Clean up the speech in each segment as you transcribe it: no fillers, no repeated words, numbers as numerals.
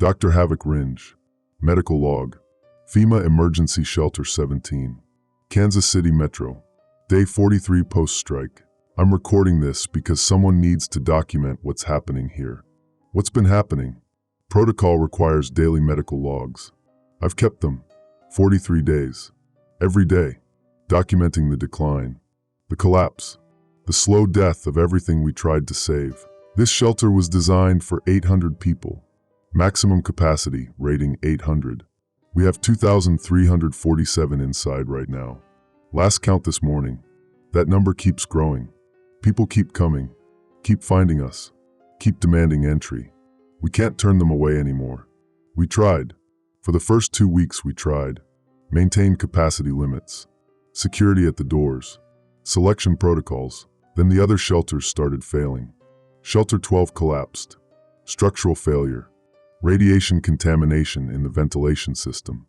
Dr. Havoc Ringe. Medical log. FEMA Emergency Shelter 17. Kansas City Metro. Day 43 post-strike. I'm recording this because someone needs to document what's happening here. What's been happening? Protocol requires daily medical logs. I've kept them. 43 days. Every day. Documenting the decline. The collapse. The slow death of everything we tried to save. This shelter was designed for 800 people. Maximum capacity, rating 800. We have 2,347 inside right now. Last count this morning. That number keeps growing. People keep coming, keep finding us, keep demanding entry. We can't turn them away anymore. We tried. For the first 2 weeks we tried. Maintained capacity limits. Security at the doors. Selection protocols. Then the other shelters started failing. Shelter 12 collapsed. Structural failure. Radiation contamination in the ventilation system.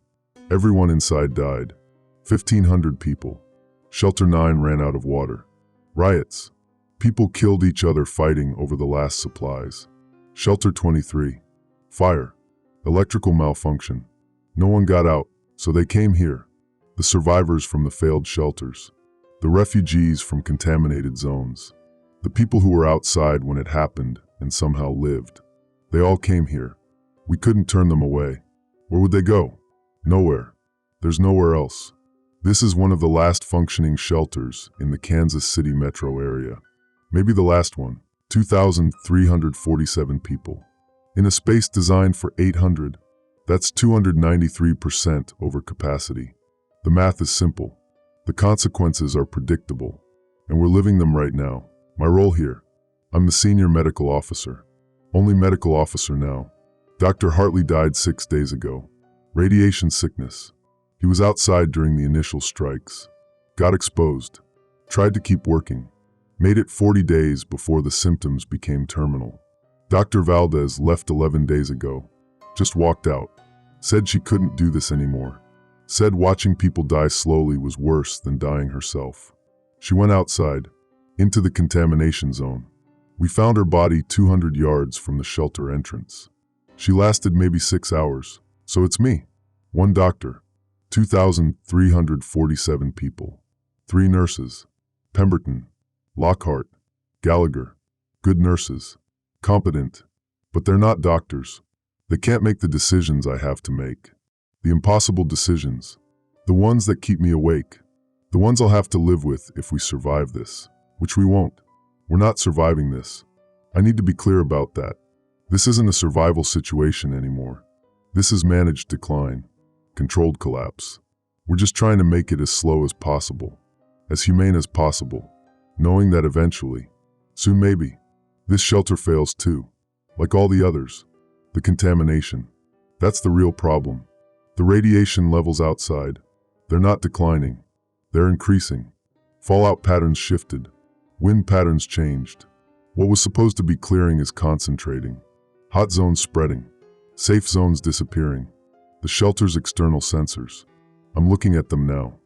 Everyone inside died. 1,500 people. Shelter 9 ran out of water. Riots. People killed each other fighting over the last supplies. Shelter 23. Fire. Electrical malfunction. No one got out, so they came here. The survivors from the failed shelters. The refugees from contaminated zones. The people who were outside when it happened and somehow lived. They all came here. We couldn't turn them away. Where would they go? Nowhere. There's nowhere else. This is one of the last functioning shelters in the Kansas City metro area. Maybe the last one. 2,347 people. In a space designed for 800. That's 293% over capacity. The math is simple. The consequences are predictable. And we're living them right now. My role here. I'm the senior medical officer. Only medical officer now. Dr. Hartley died 6 days ago. Radiation sickness. He was outside during the initial strikes. Got exposed. Tried to keep working. Made it 40 days before the symptoms became terminal. Dr. Valdez left 11 days ago. Just walked out. Said she couldn't do this anymore. Said watching people die slowly was worse than dying herself. She went outside, into the contamination zone. We found her body 200 yards from the shelter entrance. She lasted maybe 6 hours. So it's me. One doctor. 2,347 people. 3 nurses. Pemberton. Lockhart. Gallagher. Good nurses. Competent. But they're not doctors. They can't make the decisions I have to make. The impossible decisions. The ones that keep me awake. The ones I'll have to live with if we survive this. Which we won't. We're not surviving this. I need to be clear about that. This isn't a survival situation anymore. This is managed decline. Controlled collapse. We're just trying to make it as slow as possible. As humane as possible. Knowing that eventually, soon maybe, this shelter fails too. Like all the others. The contamination. That's the real problem. The radiation levels outside. They're not declining. They're increasing. Fallout patterns shifted. Wind patterns changed. What was supposed to be clearing is concentrating. Hot zones spreading. Safe zones disappearing. The shelter's external sensors. I'm looking at them now.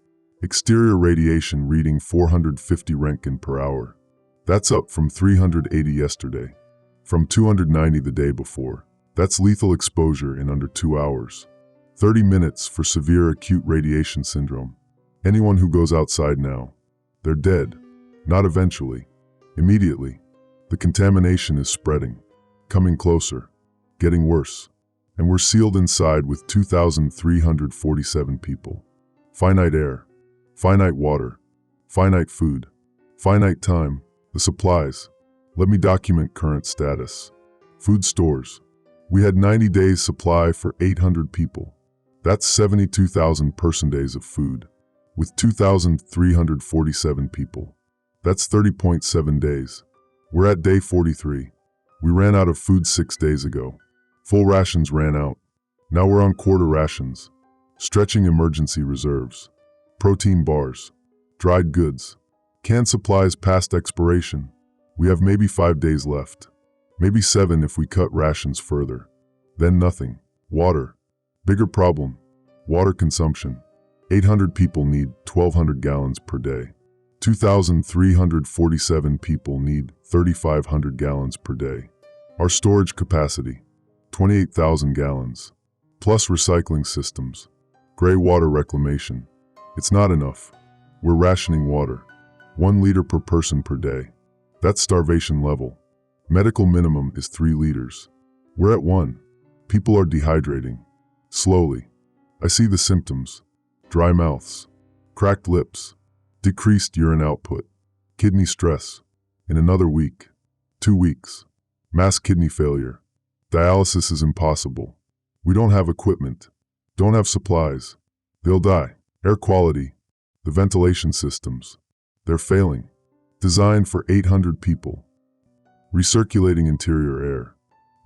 Exterior radiation reading 450 Roentgen per hour. That's up from 380 yesterday. From 290 the day before. That's lethal exposure in under 2 hours. 30 minutes for severe acute radiation syndrome. Anyone who goes outside now, they're dead. Not eventually. Immediately. The contamination is spreading. Coming closer. Getting worse. And we're sealed inside with 2,347 people. Finite air. Finite water. Finite food. Finite time. The supplies. Let me document current status. Food stores. We had 90 days supply for 800 people. That's 72,000 person days of food. With 2,347 people. That's 30.7 days. We're at day 43. We ran out of food 6 days ago. Full rations ran out. Now we're on quarter rations. Stretching emergency reserves. Protein bars. Dried goods. Canned supplies past expiration. We have maybe 5 days left. Maybe 7 if we cut rations further. Then nothing. Water. Bigger problem. Water consumption. 800 people need 1,200 gallons per day. 2,347 people need 3,500 gallons per day. Our storage capacity. 28,000 gallons. Plus recycling systems. Gray water reclamation. It's not enough. We're rationing water. 1 liter per person per day. That's starvation level. Medical minimum is 3 liters. We're at 1. People are dehydrating. Slowly. I see the symptoms. Dry mouths. Cracked lips. Decreased urine output. Kidney stress. In another week. 2 weeks. Mass kidney failure. Dialysis is impossible. We don't have equipment. Don't have supplies. They'll die. Air quality. The ventilation systems. They're failing. Designed for 800 people. Recirculating interior air.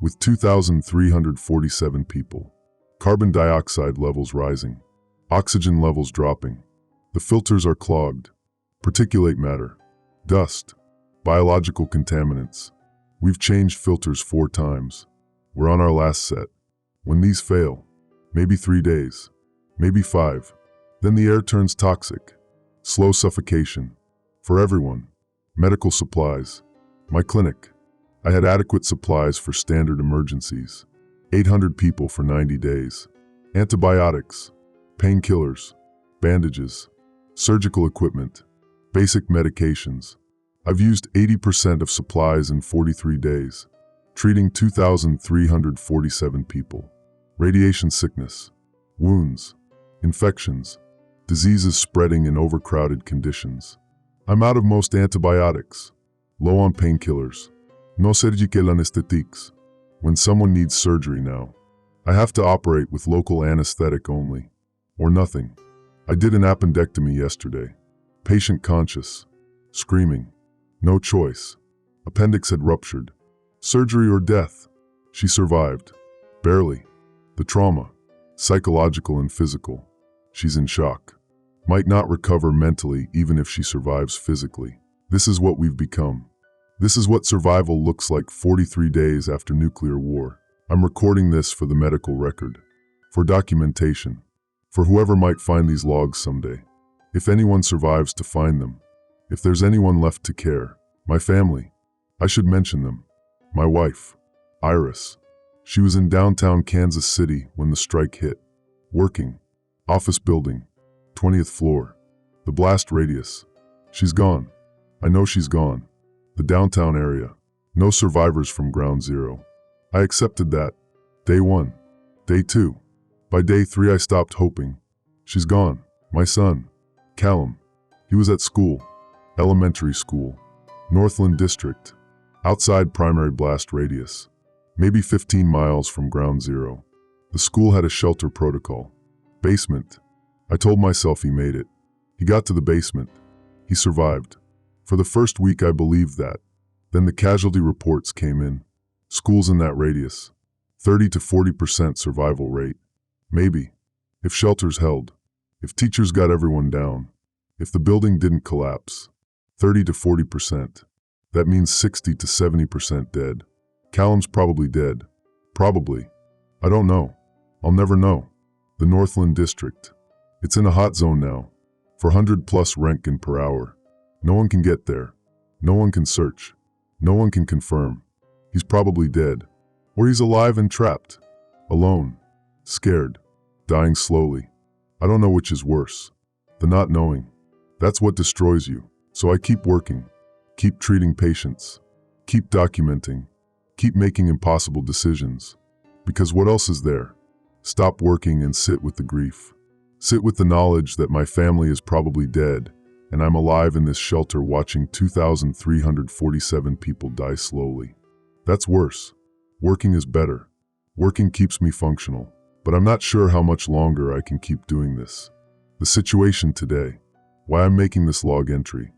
With 2,347 people. Carbon dioxide levels rising. Oxygen levels dropping. The filters are clogged. Particulate matter. Dust. Biological contaminants. We've changed filters 4 times. We're on our last set. When these fail, maybe 3 days, maybe 5, then the air turns toxic. Slow suffocation. For everyone. Medical supplies. My clinic. I had adequate supplies for standard emergencies. 800 people for 90 days. Antibiotics. Painkillers. Bandages. Surgical equipment. Basic medications. I've used 80% of supplies in 43 days. Treating 2,347 people. Radiation sickness. Wounds. Infections. Diseases spreading in overcrowded conditions. I'm out of most antibiotics. Low on painkillers. No surgical anesthetics. When someone needs surgery now, I have to operate with local anesthetic only. Or nothing. I did an appendectomy yesterday. Patient conscious. Screaming. No choice. Appendix had ruptured. Surgery or death. She survived. Barely. The trauma. Psychological and physical. She's in shock. Might not recover mentally even if she survives physically. This is what we've become. This is what survival looks like 43 days after nuclear war. I'm recording this for the medical record. For documentation. For whoever might find these logs someday. If anyone survives to find them. If there's anyone left to care. My family. I should mention them. My wife. Iris. She was in downtown Kansas City when the strike hit. Working. Office building. 20th floor. The blast radius. She's gone. I know she's gone. The downtown area. No survivors from ground zero. I accepted that. Day 1. Day 2. By day 3 I stopped hoping. She's gone. My son. Callum. He was at school. Elementary school. Northland District. Outside primary blast radius. Maybe 15 miles from ground zero. The school had a shelter protocol. Basement. I told myself he made it. He got to the basement. He survived. For the first week I believed that. Then the casualty reports came in. Schools in that radius. 30 to 40% survival rate. Maybe. If shelters held. If teachers got everyone down. If the building didn't collapse. 30 to 40%. That means 60 to 70% dead. Callum's probably dead. Probably. I don't know. I'll never know. The Northland District. It's in a hot zone now. 400 plus Röntgen per hour. No one can get there. No one can search. No one can confirm. He's probably dead. Or he's alive and trapped. Alone. Scared. Dying slowly. I don't know which is worse. The not knowing. That's what destroys you. So I keep working. Keep treating patients. Keep documenting. Keep making impossible decisions. Because what else is there? Stop working and sit with the grief. Sit with the knowledge that my family is probably dead, and I'm alive in this shelter watching 2,347 people die slowly. That's worse. Working is better. Working keeps me functional. But I'm not sure how much longer I can keep doing this. The situation today. Why I'm making this log entry.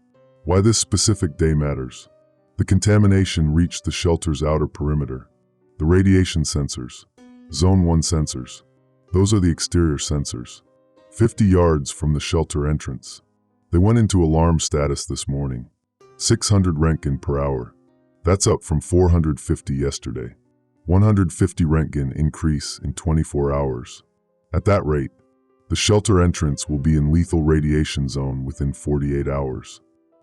Why this specific day matters. The contamination reached the shelter's outer perimeter. The radiation sensors. Zone 1 sensors. Those are the exterior sensors. 50 yards from the shelter entrance. They went into alarm status this morning. 600 Röntgen per hour. That's up from 450 yesterday. 150 Röntgen increase in 24 hours. At that rate, the shelter entrance will be in lethal radiation zone within 48 hours.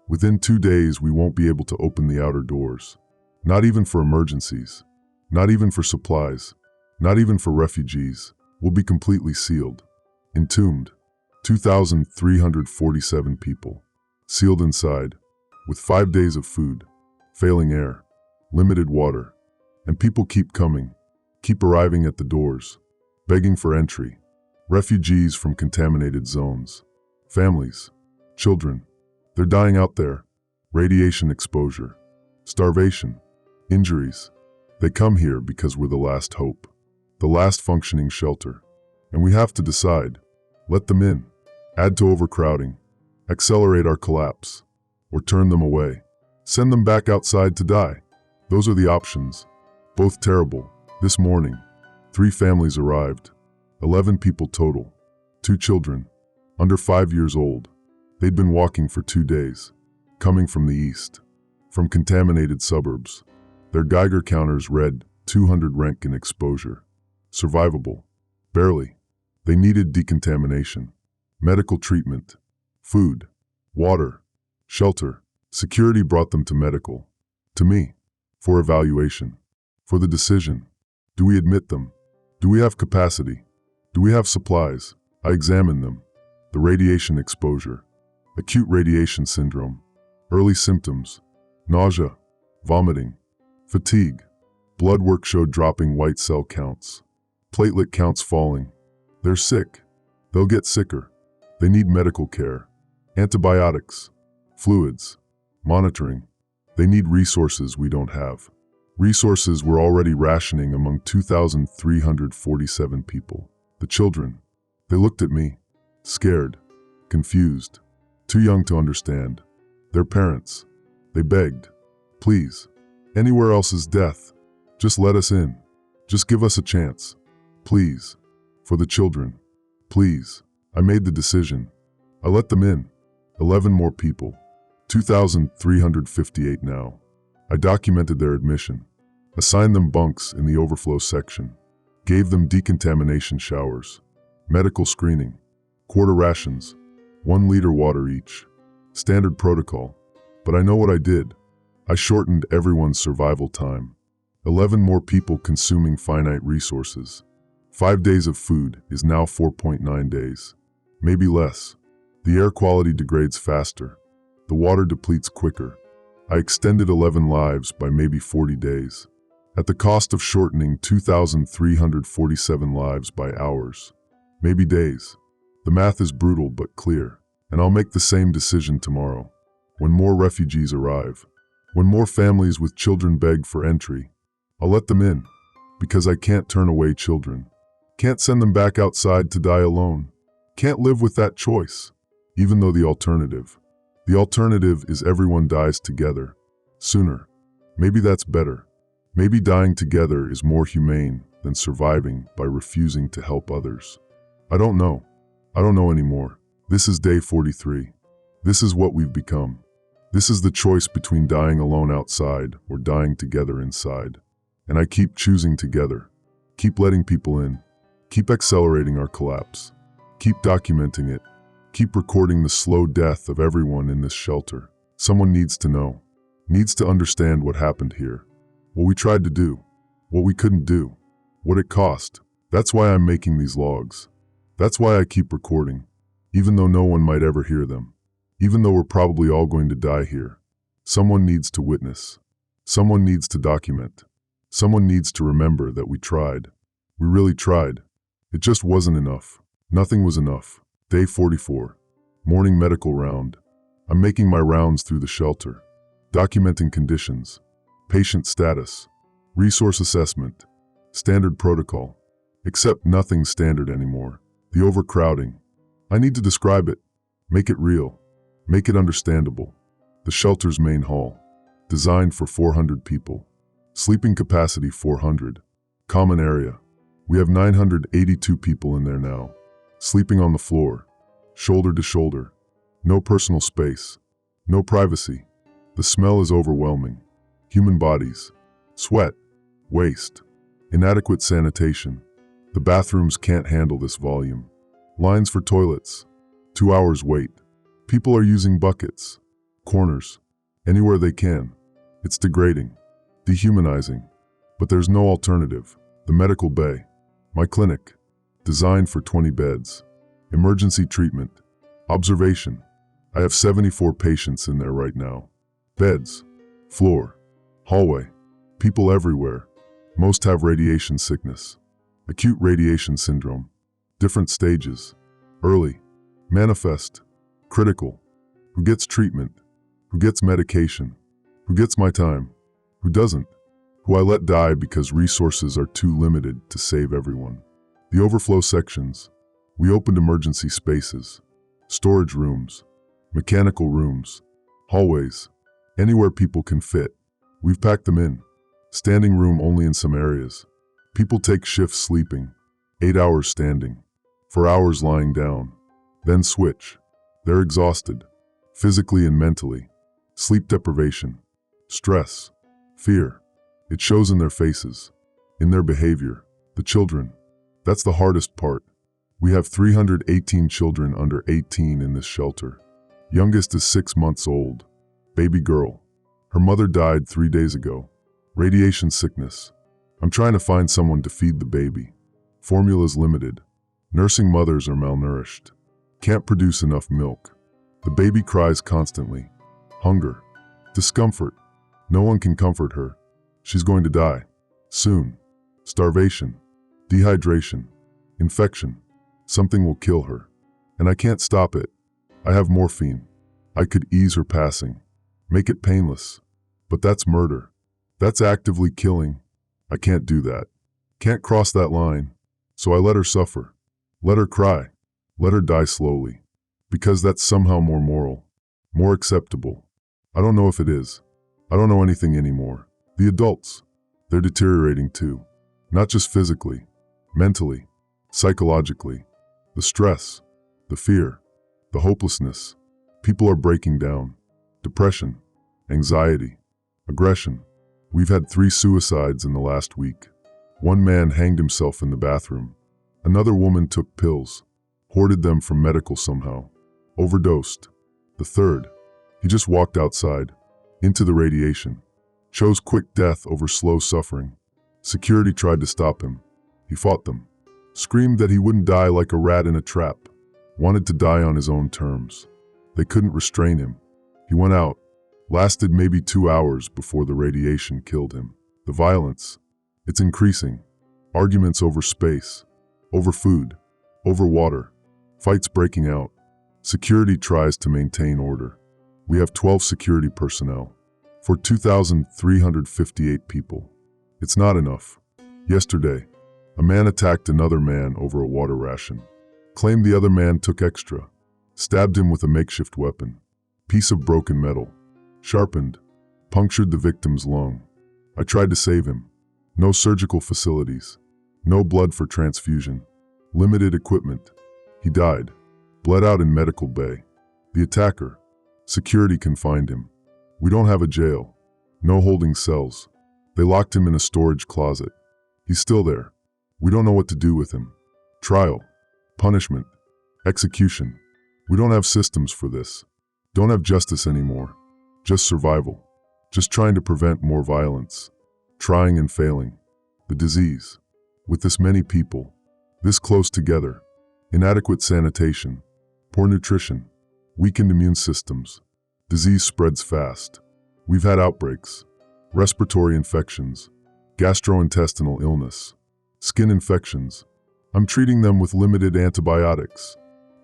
Within 2 days, we won't be able to open the outer doors. Not even for emergencies. Not even for supplies. Not even for refugees. Will be completely sealed. Entombed. 2,347 people. Sealed inside. With 5 days of food. Failing air. Limited water. And people keep coming. Keep arriving at the doors. Begging for entry. Refugees from contaminated zones. Families. Children. They're dying out there. Radiation exposure. Starvation. Injuries. They come here because we're the last hope. The last functioning shelter. And we have to decide. Let them in. Add to overcrowding. Accelerate our collapse. Or turn them away. Send them back outside to die. Those are the options. Both terrible. This morning, 3 families arrived. 11 people total. 2 children. Under 5 years old. They'd been walking for 2 days. Coming from the east. From contaminated suburbs. Their Geiger counters read 200 Roentgen exposure. Survivable. Barely. They needed decontamination. Medical treatment. Food. Water. Shelter. Security brought them to medical. To me. For evaluation. For the decision. Do we admit them? Do we have capacity? Do we have supplies? I examined them. The radiation exposure. Acute radiation syndrome. Early symptoms. Nausea. Vomiting. Fatigue. Blood work showed dropping white cell counts. Platelet counts falling. They're sick. They'll get sicker. They need medical care. Antibiotics. Fluids. Monitoring. They need resources we don't have. Resources we're already rationing among 2,347 people. The children. They looked at me. Scared. Confused. Too young to understand. Their parents. They begged. Please. Anywhere else is death. Just let us in. Just give us a chance. Please. For the children. Please. I made the decision. I let them in. 11 more people. 2,358 now. I documented their admission. Assigned them bunks in the overflow section. Gave them decontamination showers. Medical screening. Quarter rations. 1 liter water each. Standard protocol. But I know what I did. I shortened everyone's survival time. 11 more people consuming finite resources. 5 days of food is now 4.9 days. Maybe less. The air quality degrades faster. The water depletes quicker. I extended 11 lives by maybe 40 days. At the cost of shortening 2,347 lives by hours. Maybe days. The math is brutal but clear. And I'll make the same decision tomorrow. When more refugees arrive. When more families with children beg for entry. I'll let them in. Because I can't turn away children. Can't send them back outside to die alone. Can't live with that choice. Even though the alternative is everyone dies together. Sooner. Maybe that's better. Maybe dying together is more humane than surviving by refusing to help others. I don't know. I don't know anymore. This is day 43. This is what we've become. This is the choice between dying alone outside or dying together inside. And I keep choosing together. Keep letting people in. Keep accelerating our collapse. Keep documenting it. Keep recording the slow death of everyone in this shelter. Someone needs to know. Needs to understand what happened here. What we tried to do. What we couldn't do. What it cost. That's why I'm making these logs. That's why I keep recording. Even though no one might ever hear them. Even though we're probably all going to die here. Someone needs to witness. Someone needs to document. Someone needs to remember that we tried. We really tried. It just wasn't enough. Nothing was enough. Day 44. Morning medical round. I'm making my rounds through the shelter. Documenting conditions. Patient status. Resource assessment. Standard protocol. Except nothing's standard anymore. The overcrowding. I need to describe it. Make it real. Make it understandable. The shelter's main hall. Designed for 400 people. Sleeping capacity 400. Common area. We have 982 people in there now. Sleeping on the floor. Shoulder to shoulder. No personal space. No privacy. The smell is overwhelming. Human bodies. Sweat. Waste. Inadequate sanitation. The bathrooms can't handle this volume. Lines for toilets. 2 hours wait. People are using buckets. Corners. Anywhere they can. It's degrading. Dehumanizing. But there's no alternative. The medical bay. My clinic. Designed for 20 beds. Emergency treatment. Observation. I have 74 patients in there right now. Beds. Floor. Hallway. People everywhere. Most have radiation sickness. Acute radiation syndrome. Different stages. Early. Manifest. Critical. Who gets treatment? Who gets medication? Who gets my time? Who doesn't? Who I let die because resources are too limited to save everyone. The overflow sections. We opened emergency spaces. Storage rooms. Mechanical rooms. Hallways. Anywhere people can fit. We've packed them in. Standing room only in some areas. People take shifts sleeping. 8 hours standing. 4 hours lying down. Then switch. They're exhausted. Physically and mentally. Sleep deprivation. Stress. Fear. It shows in their faces. In their behavior. The children. That's the hardest part. We have 318 children under 18 in this shelter. Youngest is 6 months old. Baby girl. Her mother died 3 days ago. Radiation sickness. I'm trying to find someone to feed the baby. Formula's limited. Nursing mothers are malnourished. Can't produce enough milk. The baby cries constantly. Hunger. Discomfort. No one can comfort her. She's going to die. Soon. Starvation. Dehydration. Infection. Something will kill her. And I can't stop it. I have morphine. I could ease her passing. Make it painless. But that's murder. That's actively killing. I can't do that. Can't cross that line. So I let her suffer. Let her cry. Let her die slowly. Because that's somehow more moral. More acceptable. I don't know if it is. I don't know anything anymore. The adults. They're deteriorating too. Not just physically. Mentally. Psychologically. The stress. The fear. The hopelessness. People are breaking down. Depression. Anxiety. Aggression. We've had 3 suicides in the last week. One man hanged himself in the bathroom. Another woman took pills. Hoarded them from medical somehow. Overdosed. The third. He just walked outside. Into the radiation. Chose quick death over slow suffering. Security tried to stop him. He fought them. Screamed that he wouldn't die like a rat in a trap. Wanted to die on his own terms. They couldn't restrain him. He went out. Lasted maybe 2 hours before the radiation killed him. The violence. It's increasing. Arguments over space. Over food. Over water. Fights breaking out. Security tries to maintain order. We have 12 security personnel. For 2,358 people. It's not enough. Yesterday, a man attacked another man over a water ration. Claimed the other man took extra. Stabbed him with a makeshift weapon. Piece of broken metal. Sharpened. Punctured the victim's lung. I tried to save him. No surgical facilities. No blood for transfusion. Limited equipment. He died. Bled out in medical bay. The attacker. Security confined him. We don't have a jail. No holding cells. They locked him in a storage closet. He's still there. We don't know what to do with him. Trial. Punishment. Execution. We don't have systems for this. Don't have justice anymore. Just survival. Just trying to prevent more violence. Trying and failing. The disease. With this many people. This close together. Inadequate sanitation. Poor nutrition. Weakened immune systems. Disease spreads fast. We've had outbreaks. Respiratory infections. Gastrointestinal illness. Skin infections. I'm treating them with limited antibiotics.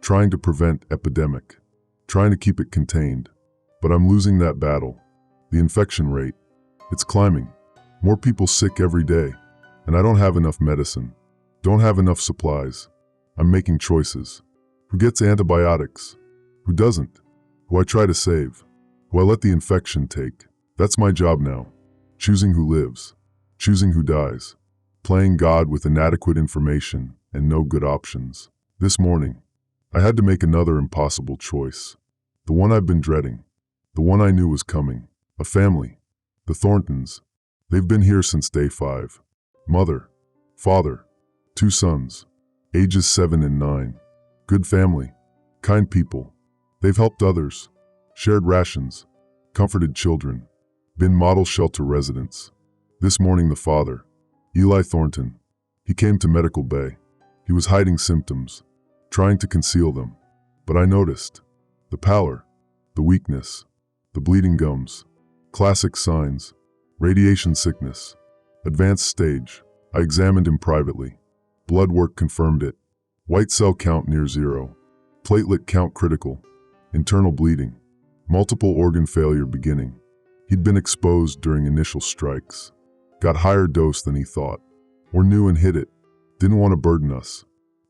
Trying to prevent epidemic. Trying to keep it contained. But I'm losing that battle. The infection rate. It's climbing. More people sick every day. And I don't have enough medicine. Don't have enough supplies. I'm making choices. Who gets antibiotics? Who doesn't? Who I try to save? Who I let the infection take? That's my job now. Choosing who lives. Choosing who dies. Playing God with inadequate information and no good options. This morning, I had to make another impossible choice. The one I've been dreading. The one I knew was coming. A family. The Thorntons. They've been here since day 5. Mother. Father. 2 sons. Ages 7 and 9. Good family. Kind people. They've helped others. Shared rations. Comforted children. Been model shelter residents. This morning the father, Eli Thornton, He came to medical bay. He was hiding symptoms, trying to conceal them. But I noticed the pallor, the weakness, the bleeding gums. Classic signs. Radiation sickness. Advanced stage. I examined him privately. Blood work confirmed it. White cell count near 0. Platelet count critical. Internal bleeding. Multiple organ failure beginning. He'd been exposed during initial strikes. Got higher dose than he thought. Or knew and hid it. Didn't want to burden us.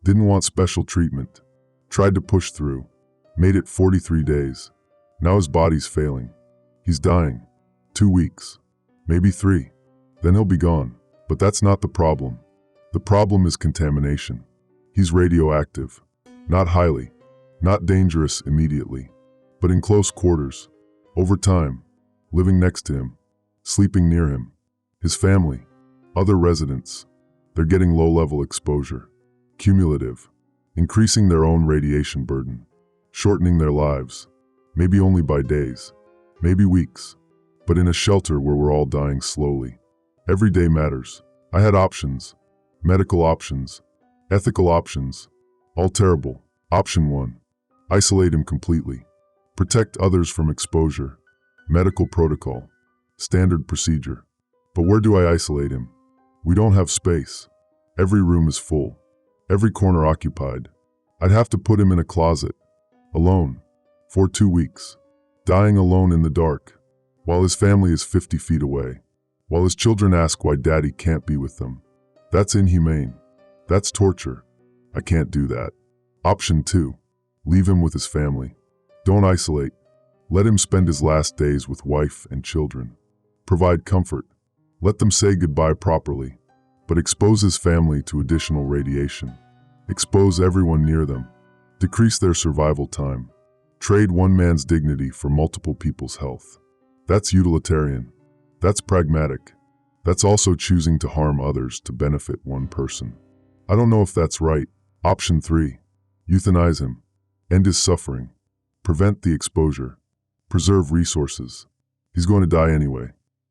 Didn't want special treatment. Tried to push through. Made it 43 days. Now his body's failing. He's dying. 2 weeks. Maybe 3. Then he'll be gone. But that's not the problem. The problem is contamination. He's radioactive. Not highly. Not dangerous immediately. But in close quarters. Over time. Living next to him. Sleeping near him. His family. Other residents. They're getting low-level exposure. Cumulative. Increasing their own radiation burden. Shortening their lives. Maybe only by days. Maybe weeks. But in a shelter where we're all dying slowly. Every day matters. I had options. Medical options. Ethical options. All terrible. Option 1. Isolate him completely. Protect others from exposure. Medical protocol. Standard procedure. But where do I isolate him? We don't have space. Every room is full. Every corner occupied. I'd have to put him in a closet. Alone. For 2 weeks. Dying alone in the dark. While his family is 50 feet away. While his children ask why daddy can't be with them. That's inhumane. That's torture. I can't do that. Option 2. Leave him with his family. Don't isolate. Let him spend his last days with wife and children. Provide comfort. Let them say goodbye properly. But expose his family to additional radiation. Expose everyone near them. Decrease their survival time. Trade one man's dignity for multiple people's health. That's utilitarian. That's pragmatic. That's also choosing to harm others to benefit one person. I don't know if that's right. Option 3. Euthanize him. End his suffering. Prevent the exposure. Preserve resources. He's going to die anyway.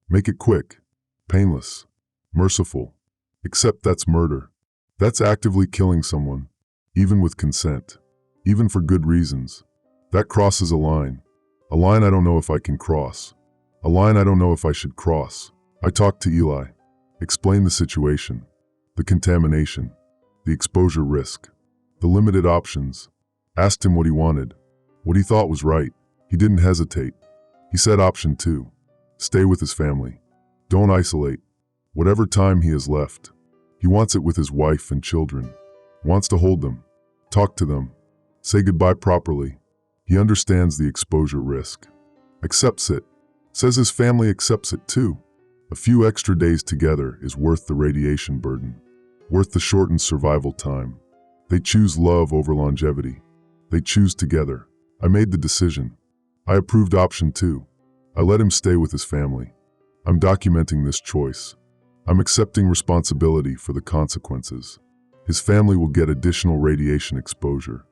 Make it quick. Painless. Merciful. Except that's murder. That's actively killing someone. Even with consent. Even for good reasons. That crosses a line. A line I don't know if I can cross. A line I don't know if I should cross. I talked to Eli. Explained the situation. The contamination. The exposure risk. The limited options. Asked him what he wanted. What he thought was right. He didn't hesitate. He said option 2. Stay with his family. Don't isolate. Whatever time he has left. He wants it with his wife and children. Wants to hold them. Talk to them. Say goodbye properly. He understands the exposure risk. Accepts it. Says his family accepts it too. A few extra days together is worth the radiation burden. Worth the shortened survival time. They choose love over longevity. They choose together. I made the decision. I approved option 2. I let him stay with his family. I'm documenting this choice. I'm accepting responsibility for the consequences. His family will get additional radiation exposure.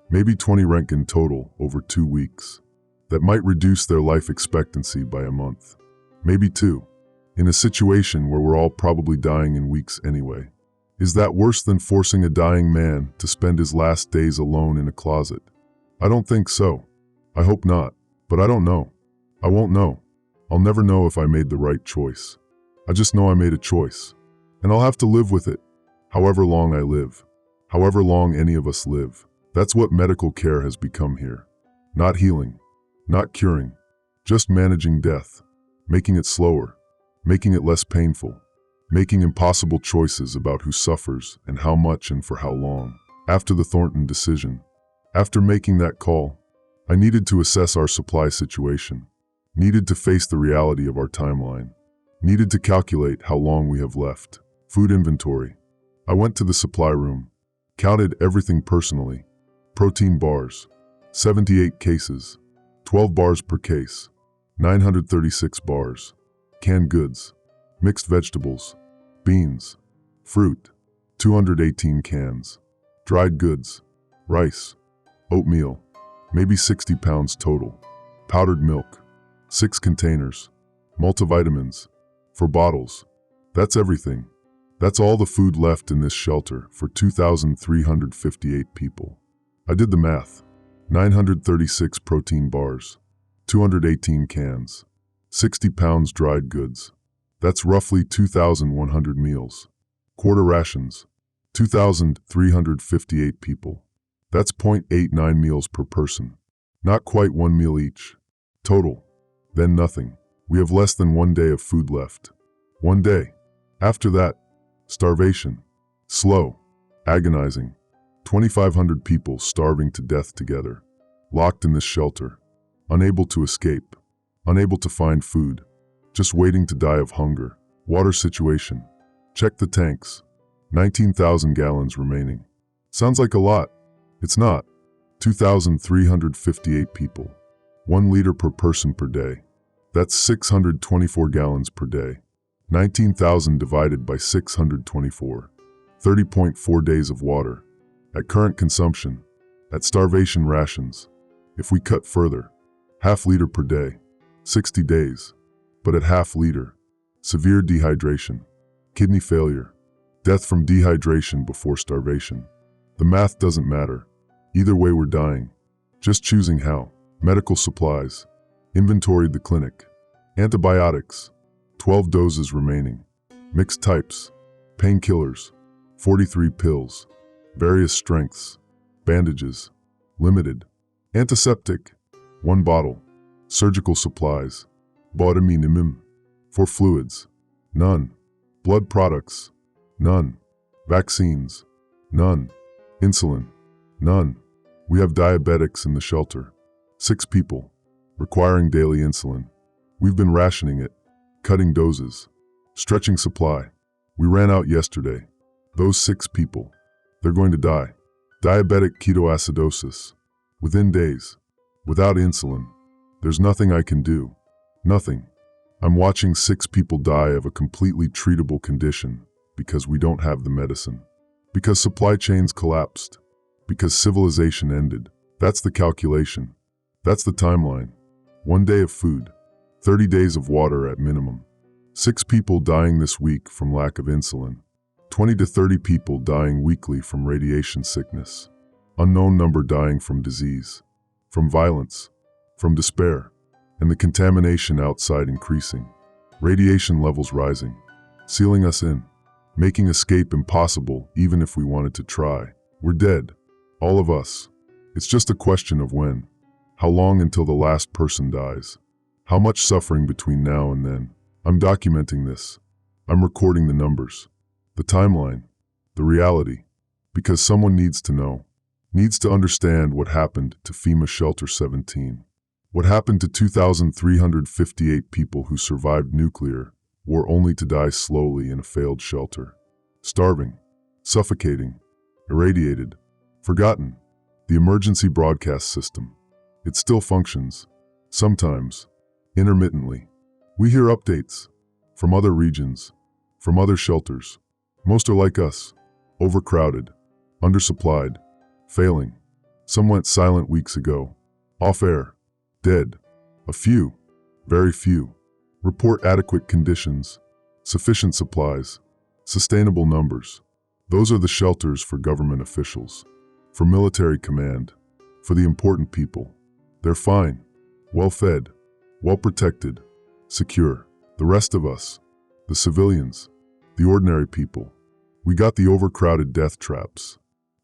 Maybe 20 Roentgen total over 2 weeks. That might reduce their life expectancy by a month. Maybe 2. In a situation where we're all probably dying in weeks anyway. Is that worse than forcing a dying man to spend his last days alone in a closet? I don't think so. I hope not. But I don't know. I won't know. I'll never know if I made the right choice. I just know I made a choice. And I'll have to live with it. However long I live. However long any of us live. That's what medical care has become here. Not healing. Not curing. Just managing death. Making it slower. Making it less painful. Making impossible choices about who suffers and how much and for how long. After the Thornton decision. After making that call, I needed to assess our supply situation. Needed to face the reality of our timeline. Needed to calculate how long we have left. Food inventory. I went to the supply room. Counted everything personally. Protein bars. 78 cases. 12 bars per case. 936 bars. Canned goods. Mixed vegetables. Beans. Fruit. 218 cans. Dried goods. Rice. Oatmeal. Maybe 60 pounds total. Powdered milk. 6 containers. Multivitamins. For bottles. That's everything. That's all the food left in this shelter for 2,358 people. I did the math. 936 protein bars, 218 cans, 60 pounds dried goods. That's roughly 2,100 meals. Quarter rations, 2,358 people. That's 0.89 meals per person. Not quite one meal each. Total. Then nothing. We have less than 1 day of food left. 1 day. After that, starvation. Slow. Agonizing. 2,500 people starving to death together. Locked in this shelter. Unable to escape. Unable to find food. Just waiting to die of hunger. Water situation. Check the tanks. 19,000 gallons remaining. Sounds like a lot. It's not. 2,358 people. 1 liter per person per day. That's 624 gallons per day. 19,000 divided by 624. 30.4 days of water. At current consumption. At starvation rations. If we cut further. Half liter per day. 60 days. But at half liter. Severe dehydration. Kidney failure. Death from dehydration before starvation. The math doesn't matter. Either way we're dying. Just choosing how. Medical supplies. Inventoried the clinic. Antibiotics. 12 doses remaining. Mixed types. Painkillers. 43 pills. Various strengths. Bandages. Limited. Antiseptic. 1 bottle. Surgical supplies. Minimum. For fluids. None. Blood products. None. Vaccines. None. Insulin. None. We have diabetics in the shelter. 6 people. Requiring daily insulin. We've been rationing it. Cutting doses. Stretching supply. We ran out yesterday. Those 6 people. They're going to die. Diabetic ketoacidosis. Within days. Without insulin. There's nothing I can do. Nothing. I'm watching 6 people die of a completely treatable condition because we don't have the medicine. Because supply chains collapsed. Because civilization ended. That's the calculation. That's the timeline. 1 day of food. 30 days of water at minimum. 6 people dying this week from lack of insulin. 20 to 30 people dying weekly from radiation sickness. Unknown number dying from disease. From violence. From despair. And the contamination outside increasing. Radiation levels rising. Sealing us in. Making escape impossible even if we wanted to try. We're dead. All of us. It's just a question of when. How long until the last person dies? How much suffering between now and then? I'm documenting this. I'm recording the numbers. The timeline. The reality. Because someone needs to know. Needs to understand what happened to FEMA Shelter 17. What happened to 2,358 people who survived nuclear war only to die slowly in a failed shelter. Starving. Suffocating. Irradiated. Forgotten. The emergency broadcast system. It still functions. Sometimes. Intermittently. We hear updates. From other regions. From other shelters. Most are like us. Overcrowded. Undersupplied. Failing. Some went silent weeks ago. Off air. Dead. A few. Very few. Report adequate conditions. Sufficient supplies. Sustainable numbers. Those are the shelters for government officials. For military command. For the important people. They're fine. Well-fed. Well-protected. Secure. The rest of us. The civilians. The ordinary people. We got the overcrowded death traps.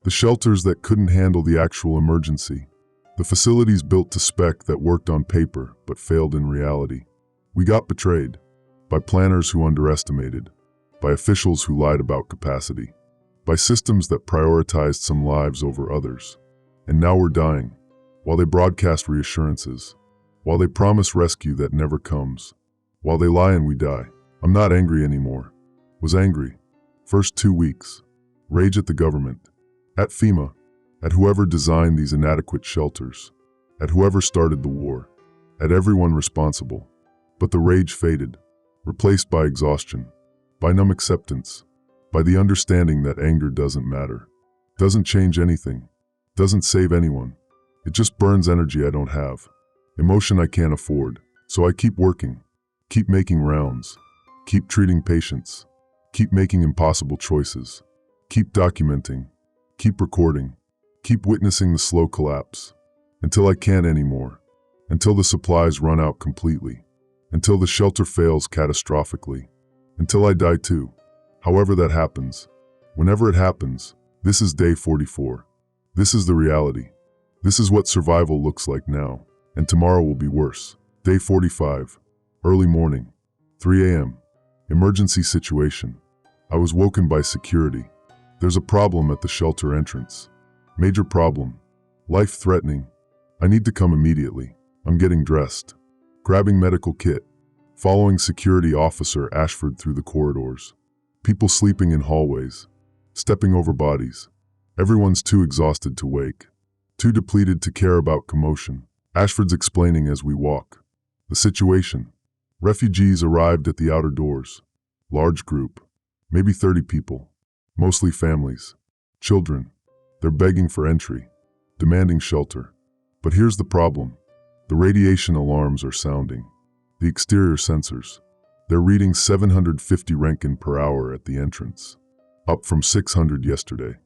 The shelters that couldn't handle the actual emergency. The facilities built to spec that worked on paper but failed in reality. We got betrayed. By planners who underestimated. By officials who lied about capacity. By systems that prioritized some lives over others. And now we're dying. While they broadcast reassurances. While they promise rescue that never comes. While they lie and we die. I'm not angry anymore. Was angry. First 2 weeks. Rage at the government. At FEMA. At whoever designed these inadequate shelters. At whoever started the war. At everyone responsible. But the rage faded. Replaced by exhaustion. By numb acceptance. By the understanding that anger doesn't matter. Doesn't change anything. Doesn't save anyone. It just burns energy I don't have. Emotion I can't afford. So I keep working. Keep making rounds. Keep treating patients. Keep making impossible choices. Keep documenting. Keep recording. Keep witnessing the slow collapse. Until I can't anymore. Until the supplies run out completely. Until the shelter fails catastrophically. Until I die too. However that happens. Whenever it happens, this is day 44. This is the reality. This is what survival looks like now. And tomorrow will be worse. Day 45. Early morning. 3 a.m. Emergency situation. I was woken by security. There's a problem at the shelter entrance. Major problem. Life-threatening. I need to come immediately. I'm getting dressed. Grabbing medical kit. Following security officer Ashford through the corridors. People sleeping in hallways. Stepping over bodies. Everyone's too exhausted to wake. Too depleted to care about commotion. Ashford's explaining as we walk. The situation. Refugees arrived at the outer doors. Large group. Maybe 30 people. Mostly families. Children. They're begging for entry. Demanding shelter. But here's the problem. The radiation alarms are sounding. The exterior sensors. They're reading 750 Roentgen per hour at the entrance. Up from 600 yesterday.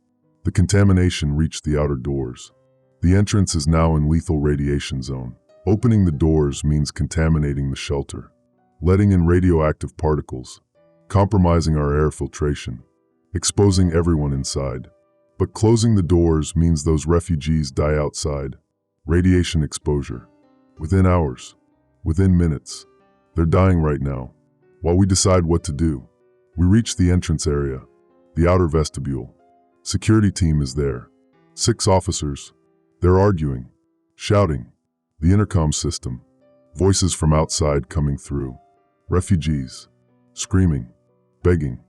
The contamination reached the outer doors. The entrance is now in lethal radiation zone. Opening the doors means contaminating the shelter. Letting in radioactive particles. Compromising our air filtration. Exposing everyone inside. But closing the doors means those refugees die outside. Radiation exposure. Within hours. Within minutes. They're dying right now. While we decide what to do. We reach the entrance area. The outer vestibule. Security team is there. 6 officers. They're arguing. Shouting. The intercom system. Voices from outside coming through. Refugees. Screaming. Begging.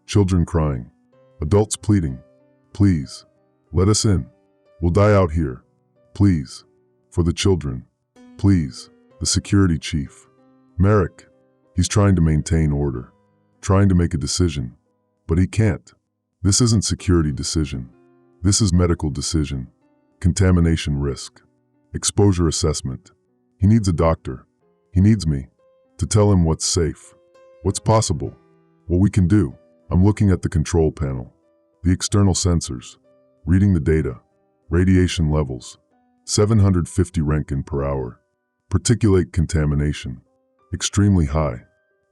Children crying. Adults pleading. Please. Let us in. We'll die out here. Please. For the children. Please. The security chief. Merrick. He's trying to maintain order. Trying to make a decision. But he can't. This isn't security decision. This is medical decision. Contamination risk. Exposure assessment. He needs a doctor. He needs me. To tell him what's safe. What's possible. What we can do. I'm looking at the control panel. The external sensors. Reading the data. Radiation levels. 750 Roentgen per hour. Particulate contamination. Extremely high.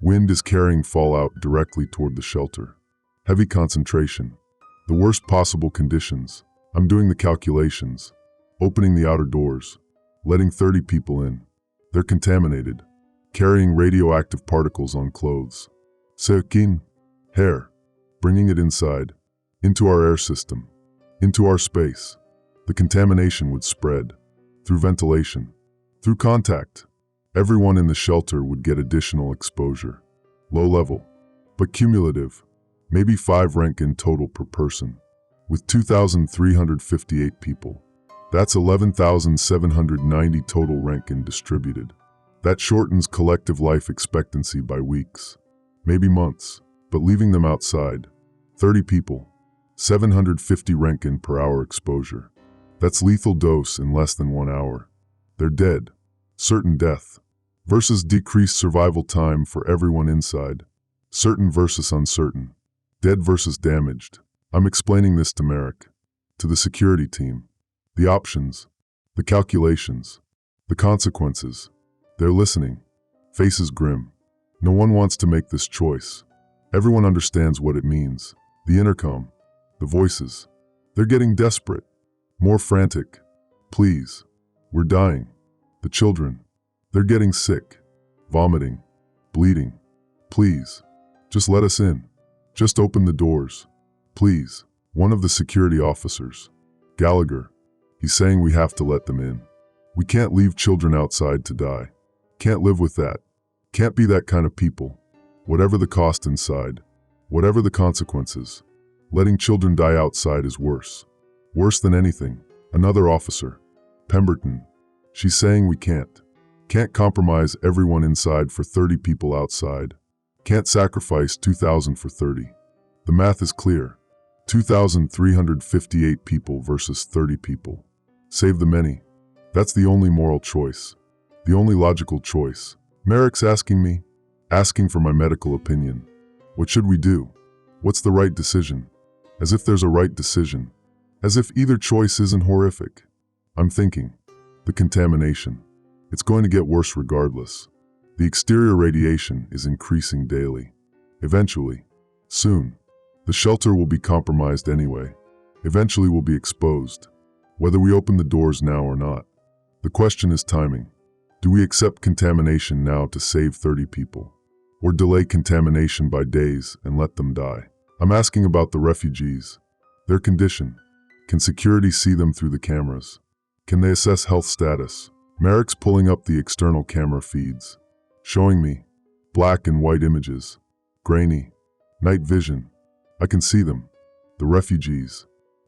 Wind is carrying fallout directly toward the shelter. Heavy concentration. The worst possible conditions. I'm doing the calculations. Opening the outer doors. Letting 30 people in. They're contaminated. Carrying radioactive particles on clothes. Skin. Hair. Bringing it inside. Into our air system. Into our space. The contamination would spread. Through ventilation. Through contact. Everyone in the shelter would get additional exposure. Low level. But cumulative. Maybe 5 Roentgen total per person. With 2,358 people. That's 11,790 total Roentgen distributed. That shortens collective life expectancy by weeks. Maybe months. But leaving them outside. 30 people. 750 Roentgen per hour exposure. That's lethal dose in less than 1 hour. They're dead. Certain death. Versus decreased survival time for everyone inside. Certain versus uncertain. Dead versus damaged. I'm explaining this to Merrick. To the security team. The options. The calculations. The consequences. They're listening. Faces grim. No one wants to make this choice. Everyone understands what it means. The intercom. The voices. They're getting desperate. More frantic. Please. We're dying. The children. They're getting sick. Vomiting. Bleeding. Please. Just let us in. Just open the doors. Please. One of the security officers. Gallagher. He's saying we have to let them in. We can't leave children outside to die. Can't live with that. Can't be that kind of people. Whatever the cost inside. Whatever the consequences. Letting children die outside is worse. Worse than anything. Another officer. Pemberton. She's saying we can't. Can't compromise everyone inside for 30 people outside. Can't sacrifice 2,000 for 30. The math is clear. 2,358 people versus 30 people. Save the many. That's the only moral choice. The only logical choice. Merrick's asking me. Asking for my medical opinion. What should we do? What's the right decision? As if there's a right decision. As if either choice isn't horrific. I'm thinking, the contamination. It's going to get worse regardless. The exterior radiation is increasing daily. Eventually, soon, the shelter will be compromised anyway. Eventually we'll be exposed, whether we open the doors now or not. The question is timing. Do we accept contamination now to save 30 people? Or delay contamination by days and let them die? I'm asking about the refugees. Their condition. Can security see them through the cameras? Can they assess health status? Merrick's pulling up the external camera feeds, showing me black and white images, grainy, night vision. I can see them. The refugees.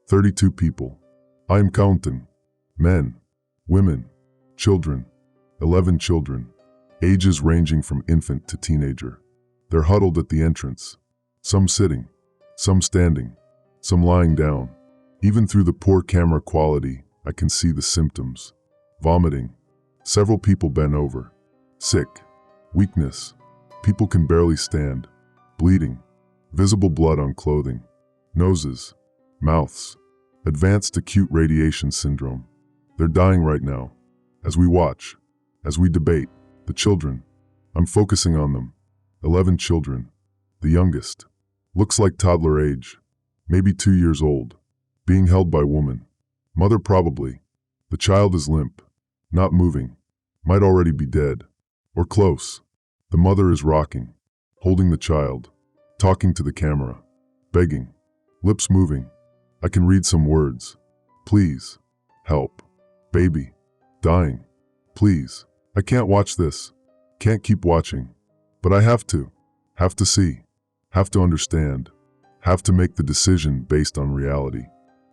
32 people. I am counting. Men, women, children. 11 children. Ages ranging from infant to teenager. They're huddled at the entrance. Some sitting, some standing, some lying down. Even through the poor camera quality, I can see the symptoms. Vomiting. Several people bent over. Sick. Weakness. People can barely stand. Bleeding. Visible blood on clothing. Noses. Mouths. Advanced acute radiation syndrome. They're dying right now. As we watch. As we debate. The children. I'm focusing on them. 11 children. The youngest. Looks like toddler age. Maybe 2 years old. Being held by woman. Mother probably. The child is limp. Not moving. Might already be dead. Or close. The mother is rocking. Holding the child. Talking to the camera. Begging. Lips moving. I can read some words. Please. Help. Baby. Dying. Please. I can't watch this. Can't keep watching. But I have to. Have to see. Have to understand. Have to make the decision based on reality.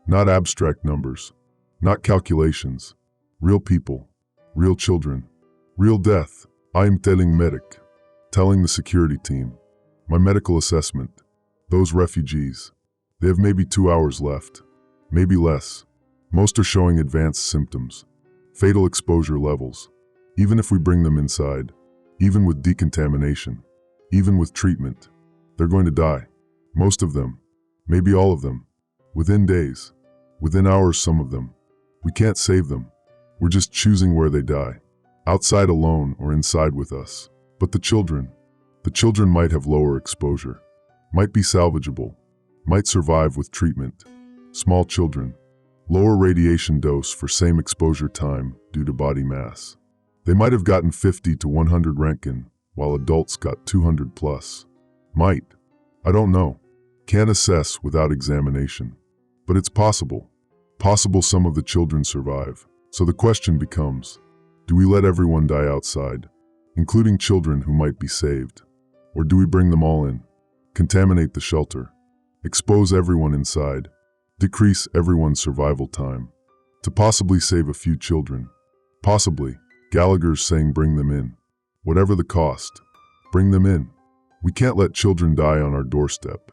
Not abstract numbers. Not calculations. Real people. Real children. Real death. I am telling medic. Telling the security team. My medical assessment. Those refugees. They have maybe 2 hours left. Maybe less. Most are showing advanced symptoms. Fatal exposure levels. Even if we bring them inside. Even with decontamination. Even with treatment. They're going to die. Most of them. Maybe all of them. Within days. Within hours, some of them. We can't save them. We're just choosing where they die. Outside alone or inside with us. But the children might have lower exposure. Might be salvageable. Might survive with treatment. Small children. Lower radiation dose for same exposure time due to body mass. They might have gotten 50 to 100 Roentgen, while adults got 200 plus. Might. I don't know. Can't assess without examination. But it's possible. Possible some of the children survive. So the question becomes, do we let everyone die outside, including children who might be saved? Or do we bring them all in? Contaminate the shelter. Expose everyone inside. Decrease everyone's survival time. To possibly save a few children. Possibly. Gallagher's saying bring them in. Whatever the cost. Bring them in. We can't let children die on our doorstep.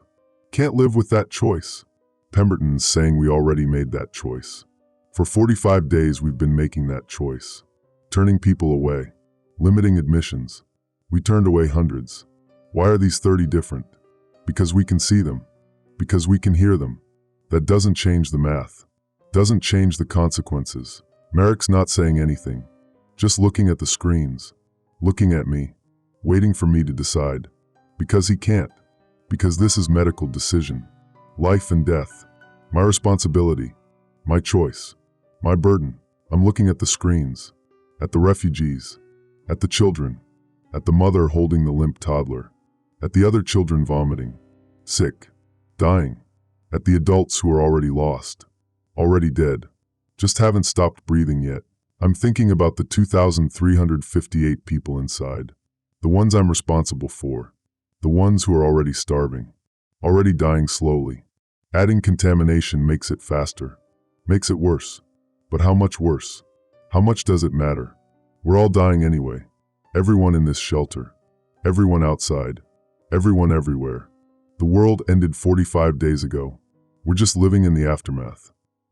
Can't live with that choice. Pemberton's saying we already made that choice. For 45 days we've been making that choice. Turning people away. Limiting admissions. We turned away hundreds. Why are these 30 different? Because we can see them. Because we can hear them. That doesn't change the math. Doesn't change the consequences. Merrick's not saying anything. Just looking at the screens. Looking at me. Waiting for me to decide. Because he can't. Because this is medical decision. Life and death. My responsibility. My choice. My burden. I'm looking at the screens. At the refugees. At the children. At the mother holding the limp toddler. At the other children vomiting. Sick. Dying. At the adults who are already lost. Already dead. Just haven't stopped breathing yet. I'm thinking about the 2,358 people inside. The ones I'm responsible for. The ones who are already starving. Already dying slowly. Adding contamination makes it faster. Makes it worse. But how much worse? How much does it matter? We're all dying anyway. Everyone in this shelter. Everyone outside. Everyone everywhere. The world ended 45 days ago. We're just living in the aftermath.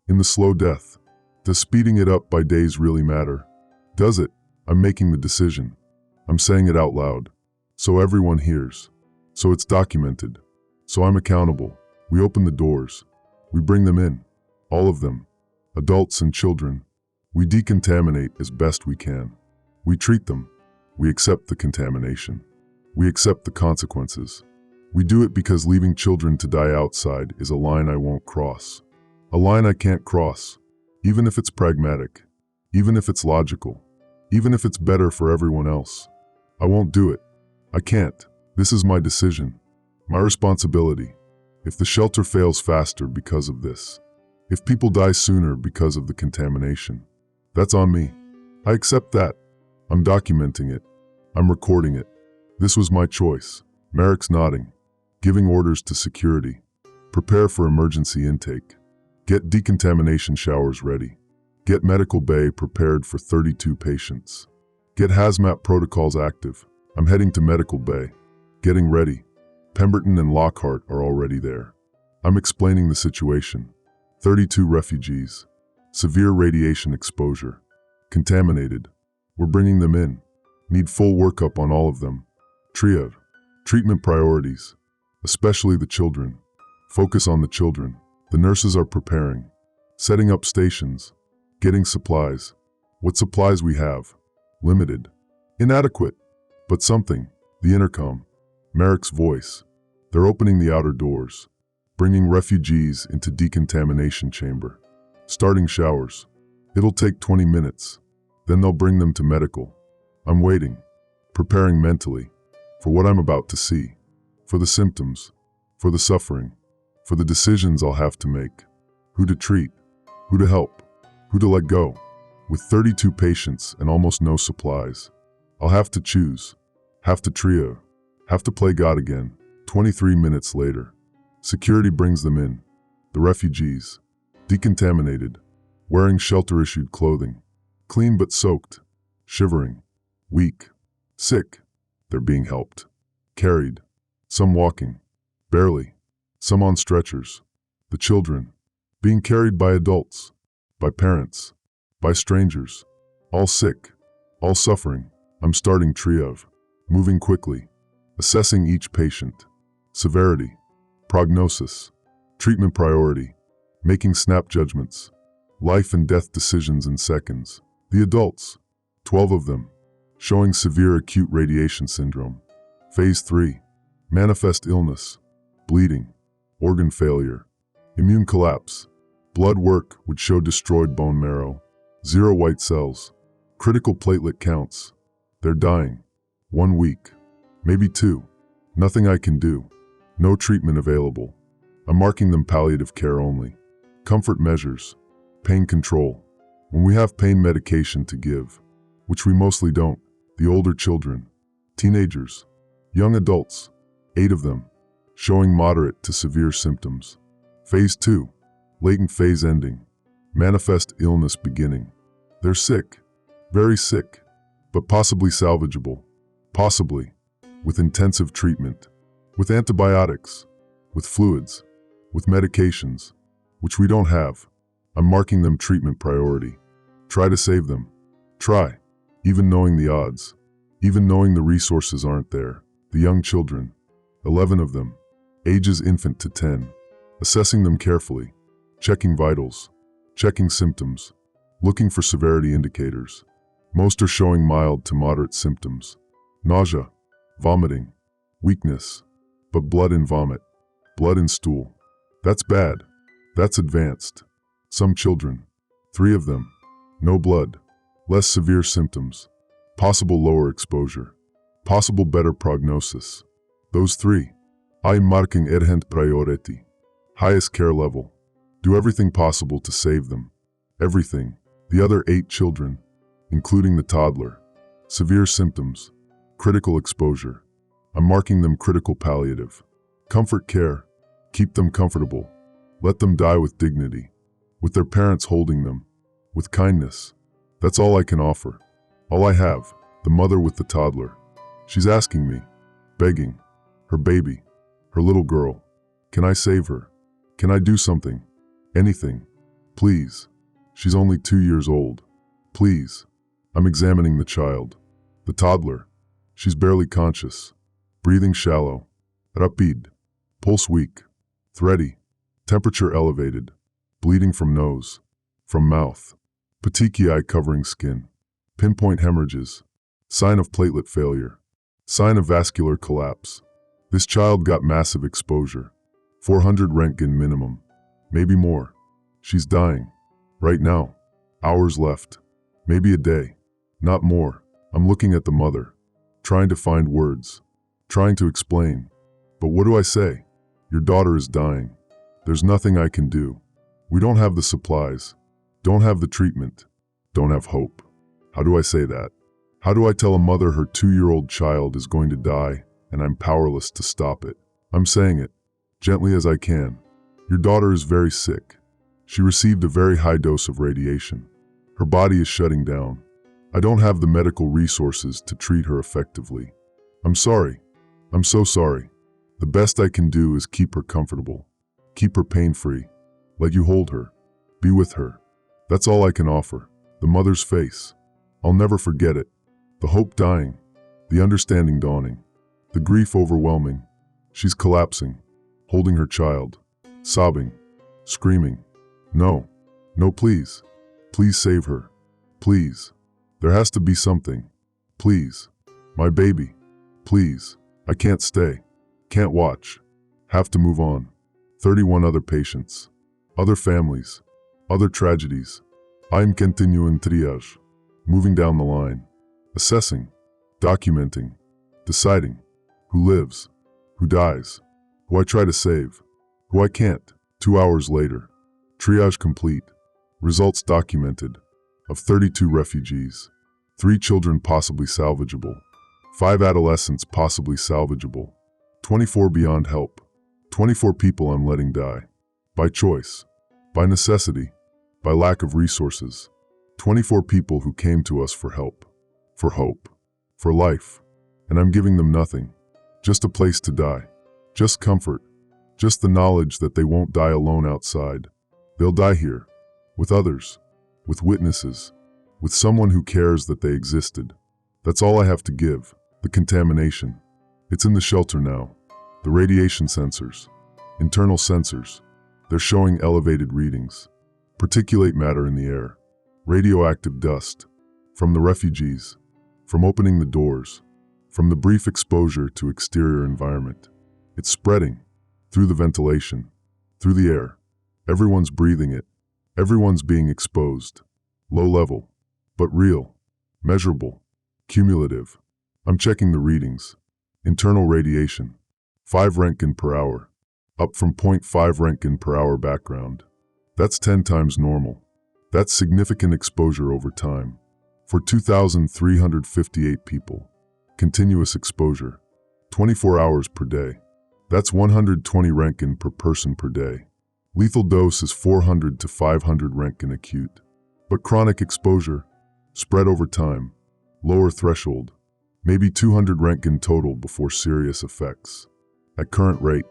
In the slow death. Does speeding it up by days really matter? Does it? I'm making the decision. I'm saying it out loud. So everyone hears. So it's documented. So I'm accountable. We open the doors. We bring them in. All of them. Adults and children. We decontaminate as best we can. We treat them. We accept the contamination. We accept the consequences. We do it because leaving children to die outside is a line I won't cross. A line I can't cross, even if it's pragmatic, even if it's logical, even if it's better for everyone else. I won't do it. I can't. This is my decision, my responsibility. If the shelter fails faster because of this, if people die sooner because of the contamination, that's on me. I accept that. I'm documenting it. I'm recording it. This was my choice. Merrick's nodding, giving orders to security. Prepare for emergency intake. Get decontamination showers ready. Get medical bay prepared for 32 patients. Get hazmat protocols active. I'm heading to medical bay. Getting ready. Pemberton and Lockhart are already there. I'm explaining the situation. 32 refugees. Severe radiation exposure. Contaminated. We're bringing them in. Need full workup on all of them. Triage. Treatment priorities. Especially the children. Focus on the children. The nurses are preparing. Setting up stations. Getting supplies. What supplies we have. Limited. Inadequate. But something. The intercom. Merrick's voice. They're opening the outer doors. Bringing refugees into decontamination chamber. Starting showers. It'll take 20 minutes. Then they'll bring them to medical. I'm waiting. Preparing mentally. For what I'm about to see. For the symptoms. For the suffering. For the decisions I'll have to make. Who to treat. Who to help. Who to let go. With 32 patients and almost no supplies. I'll have to choose. Have to trio. Have to play God again. 23 minutes later. Security brings them in. The refugees. Decontaminated. Wearing shelter-issued clothing. Clean but soaked. Shivering. Weak. Sick. They're being helped. Carried. Some walking. Barely. Some on stretchers. The children. Being carried by adults. By parents. By strangers. All sick. All suffering. I'm starting triage. Moving quickly. Assessing each patient. Severity. Prognosis. Treatment priority. Making snap judgments. Life and death decisions in seconds. The adults. 12 of them. Showing severe acute radiation syndrome. Phase 3. Manifest illness. Bleeding. Organ failure. Immune collapse. Blood work would show destroyed bone marrow. 0 white cells. Critical platelet counts. They're dying. 1 week. Maybe 2. Nothing I can do. No treatment available. I'm marking them palliative care only. Comfort measures. Pain control. When we have pain medication to give, which we mostly don't, the older children, teenagers, young adults, 8 of them, showing moderate to severe symptoms. Phase 2. Latent phase ending. Manifest illness beginning. They're sick. Very sick. But possibly salvageable. Possibly. With intensive treatment. With antibiotics. With fluids. With medications. Which we don't have. I'm marking them treatment priority. Try to save them. Try. Even knowing the odds. Even knowing the resources aren't there. The young children. 11 of them. Ages infant to 10. Assessing them carefully. Checking vitals. Checking symptoms. Looking for severity indicators. Most are showing mild to moderate symptoms. Nausea. Vomiting. Weakness. But blood in vomit. Blood in stool. That's bad. That's advanced. Some children. 3 of them. No blood. Less severe symptoms. Possible lower exposure. Possible better prognosis. Those 3. I'm marking urgent priority. Highest care level. Do everything possible to save them. Everything. The other 8 children, including the toddler. Severe symptoms. Critical exposure. I'm marking them critical palliative. Comfort care. Keep them comfortable. Let them die with dignity. With their parents holding them. With kindness. That's all I can offer. All I have. The mother with the toddler. She's asking me. Begging. Her baby. Her little girl. Can I save her? Can I do something? Anything. Please. She's only 2 years old. Please. I'm examining the child. The toddler. She's barely conscious. Breathing shallow. Rapid. Pulse weak, thready, temperature elevated, bleeding from nose, from mouth, petechiae covering skin, pinpoint hemorrhages, sign of platelet failure, sign of vascular collapse. This child got massive exposure, 400 Röntgen minimum, maybe more. She's dying, right now, hours left, maybe a day, not more. I'm looking at the mother, trying to find words, trying to explain. But what do I say? Your daughter is dying. There's nothing I can do. We don't have the supplies, don't have the treatment, don't have hope. How do I say that? How do I tell a mother her 2-year-old child is going to die and I'm powerless to stop it? I'm saying it, gently as I can. Your daughter is very sick. She received a very high dose of radiation. Her body is shutting down. I don't have the medical resources to treat her effectively. I'm sorry. I'm so sorry. The best I can do is keep her comfortable, keep her pain-free, let you hold her, be with her. That's all I can offer. The mother's face. I'll never forget it. The hope dying, the understanding dawning, the grief overwhelming. She's collapsing, holding her child, sobbing, screaming. No, no, please. Please save her. Please. There has to be something. Please. My baby. Please. I can't stay. Can't watch. Have to move on. 31 other patients. Other families. Other tragedies. I'm continuing triage. Moving down the line. Assessing. Documenting. Deciding. Who lives. Who dies. Who I try to save. Who I can't. 2 hours later. Triage complete. Results documented. Of 32 refugees. 3 children possibly salvageable. 5 adolescents possibly salvageable. 24 beyond help. 24 people I'm letting die. By choice. By necessity. By lack of resources. 24 people who came to us for help. For hope. For life. And I'm giving them nothing. Just a place to die. Just comfort. Just the knowledge that they won't die alone outside. They'll die here. With others. With witnesses. With someone who cares that they existed. That's all I have to give. The contamination. It's in the shelter now. The radiation sensors. Internal sensors. They're showing elevated readings. Particulate matter in the air. Radioactive dust. From the refugees. From opening the doors. From the brief exposure to exterior environment. It's spreading. Through the ventilation. Through the air. Everyone's breathing it. Everyone's being exposed. Low level. But real. Measurable. Cumulative. I'm checking the readings. Internal radiation. 5 Röntgen per hour. Up from 0.5 Röntgen per hour background. That's 10 times normal. That's significant exposure over time. For 2,358 people. Continuous exposure. 24 hours per day. That's 120 Röntgen per person per day. Lethal dose is 400 to 500 Röntgen acute. But chronic exposure, spread over time, lower threshold, maybe 200 Röntgen total before serious effects. At current rate,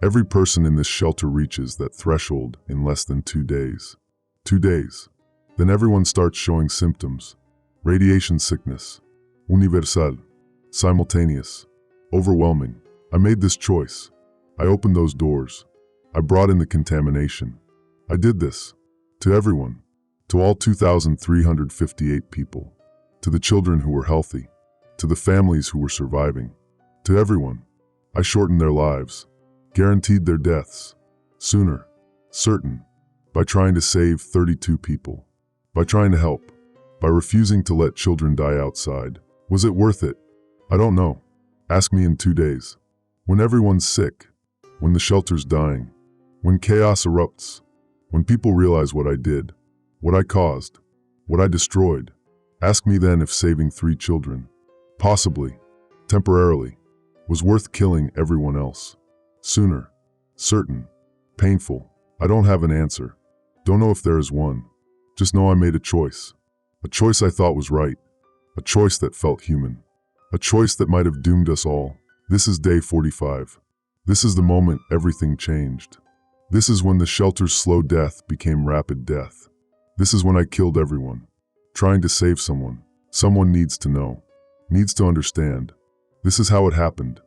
every person in this shelter reaches that threshold in less than 2 days. 2 days. Then everyone starts showing symptoms. Radiation sickness. Universal. Simultaneous. Overwhelming. I made this choice. I opened those doors. I brought in the contamination. I did this. To everyone. To all 2,358 people. To the children who were healthy. To the families who were surviving. To everyone. I shortened their lives. Guaranteed their deaths. Sooner. Certain. By trying to save 32 people. By trying to help. By refusing to let children die outside. Was it worth it? I don't know. Ask me in 2 days. When everyone's sick. When the shelter's dying. When chaos erupts. When people realize what I did. What I caused. What I destroyed. Ask me then if saving 3 children, possibly, temporarily, was worth killing everyone else. Sooner. Certain. Painful. I don't have an answer. Don't know if there is one. Just know I made a choice. A choice I thought was right. A choice that felt human. A choice that might have doomed us all. This is day 45. This is the moment everything changed. This is when the shelter's slow death became rapid death. This is when I killed everyone. Trying to save someone. Someone needs to know. Needs to understand. This is how it happened.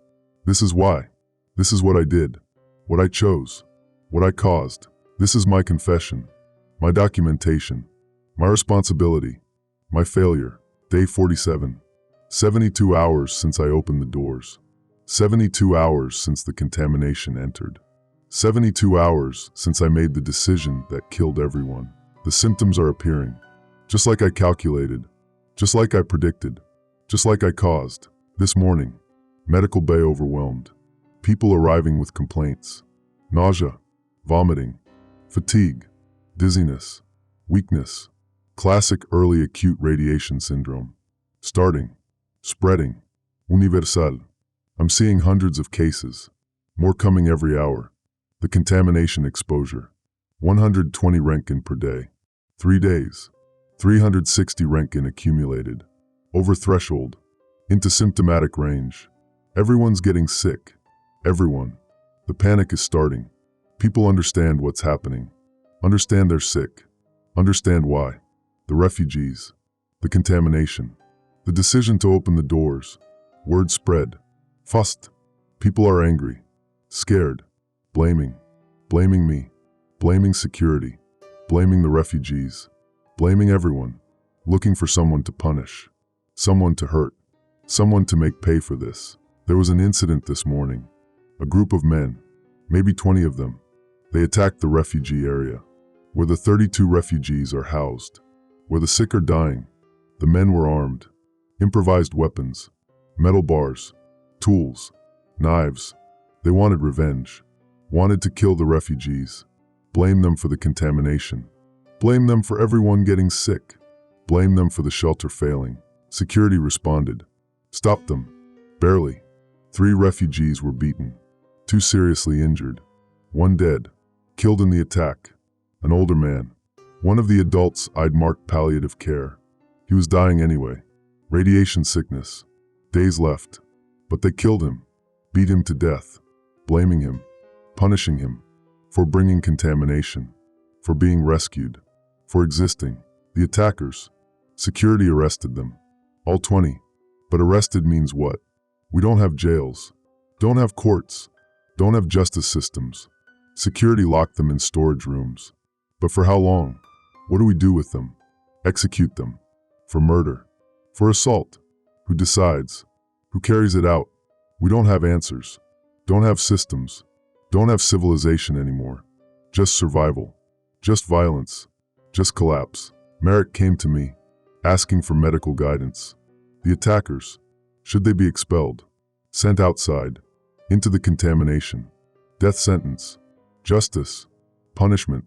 This is why. This is what I did. what I chose, what I caused. This is my confession, my documentation, my responsibility, my failure. Day 47. 72 hours since I opened the doors. 72 hours since the contamination entered. 72 hours since I made the decision that killed everyone. The symptoms are appearing, just like I calculated, just like I predicted, just like I caused. This morning, medical bay overwhelmed. People arriving with complaints. Nausea, vomiting, fatigue, dizziness, weakness. Classic early acute radiation syndrome. Starting, spreading, universal. I'm seeing hundreds of cases, more coming every hour. The contamination exposure, 120 Roentgen per day. 3 days, 360 Roentgen accumulated. Over threshold, into symptomatic range. Everyone's getting sick. Everyone. The panic is starting. People understand what's happening. Understand they're sick. Understand why. The refugees. The contamination. The decision to open the doors. Word spread. Fussed. People are angry. Scared. Blaming. Blaming me. Blaming security. Blaming the refugees. Blaming everyone. Looking for someone to punish. Someone to hurt. Someone to make pay for this. There was an incident this morning. A group of men, maybe 20 of them, they attacked the refugee area, where the 32 refugees are housed, where the sick are dying. The men were armed, improvised weapons, metal bars, tools, knives. They wanted revenge, wanted to kill the refugees, blame them for the contamination, blame them for everyone getting sick, blame them for the shelter failing. Security responded, stopped them, barely. 3 refugees were beaten, 2 seriously injured, 1 dead, killed in the attack, an older man. One of the adults I'd marked palliative care. He was dying anyway. Radiation sickness. Days left. But they killed him, beat him to death, blaming him, punishing him, for bringing contamination, for being rescued, for existing. The attackers. Security arrested them. All 20. But arrested means what? We don't have jails, don't have courts, don't have justice systems. Security locked them in storage rooms. But for how long? What do we do with them? Execute them. For murder. For assault. Who decides? Who carries it out? We don't have answers. Don't have systems. Don't have civilization anymore. Just survival. Just violence. Just collapse. Merrick came to me, asking for medical guidance. The attackers. Should they be expelled? Sent outside? Into the contamination? Death sentence? Justice? Punishment?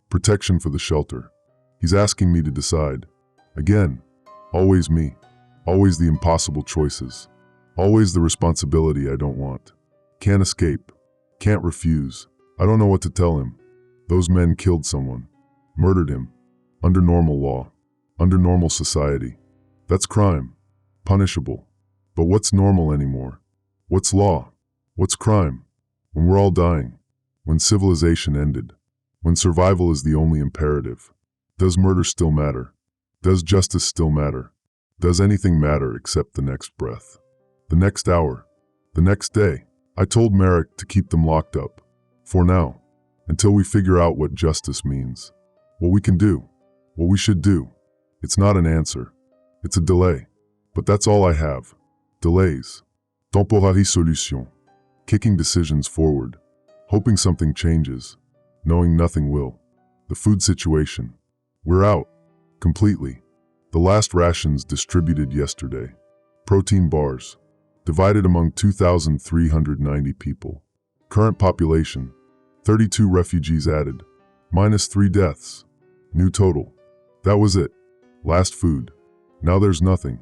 Protection for the shelter? He's asking me to decide. Again, always me. Always the impossible choices. Always the responsibility I don't want. Can't escape. Can't refuse. I don't know what to tell him. Those men killed someone. Murdered him. Under normal law. Under normal society. That's crime. Punishable. But what's normal anymore? What's law? What's crime? When we're all dying. When civilization ended. When survival is the only imperative. Does murder still matter? Does justice still matter? Does anything matter except the next breath? The next hour? The next day? I told Merrick to keep them locked up. For now. Until we figure out what justice means. What we can do. What we should do. It's not an answer. It's a delay. But that's all I have. Delays. Temporary solution. Kicking decisions forward. Hoping something changes. Knowing nothing will. The food situation. We're out. Completely. The last rations distributed yesterday. Protein bars. Divided among 2,390 people. Current population. 32 refugees added. -3 deaths. New total. That was it. Last food. Now there's nothing.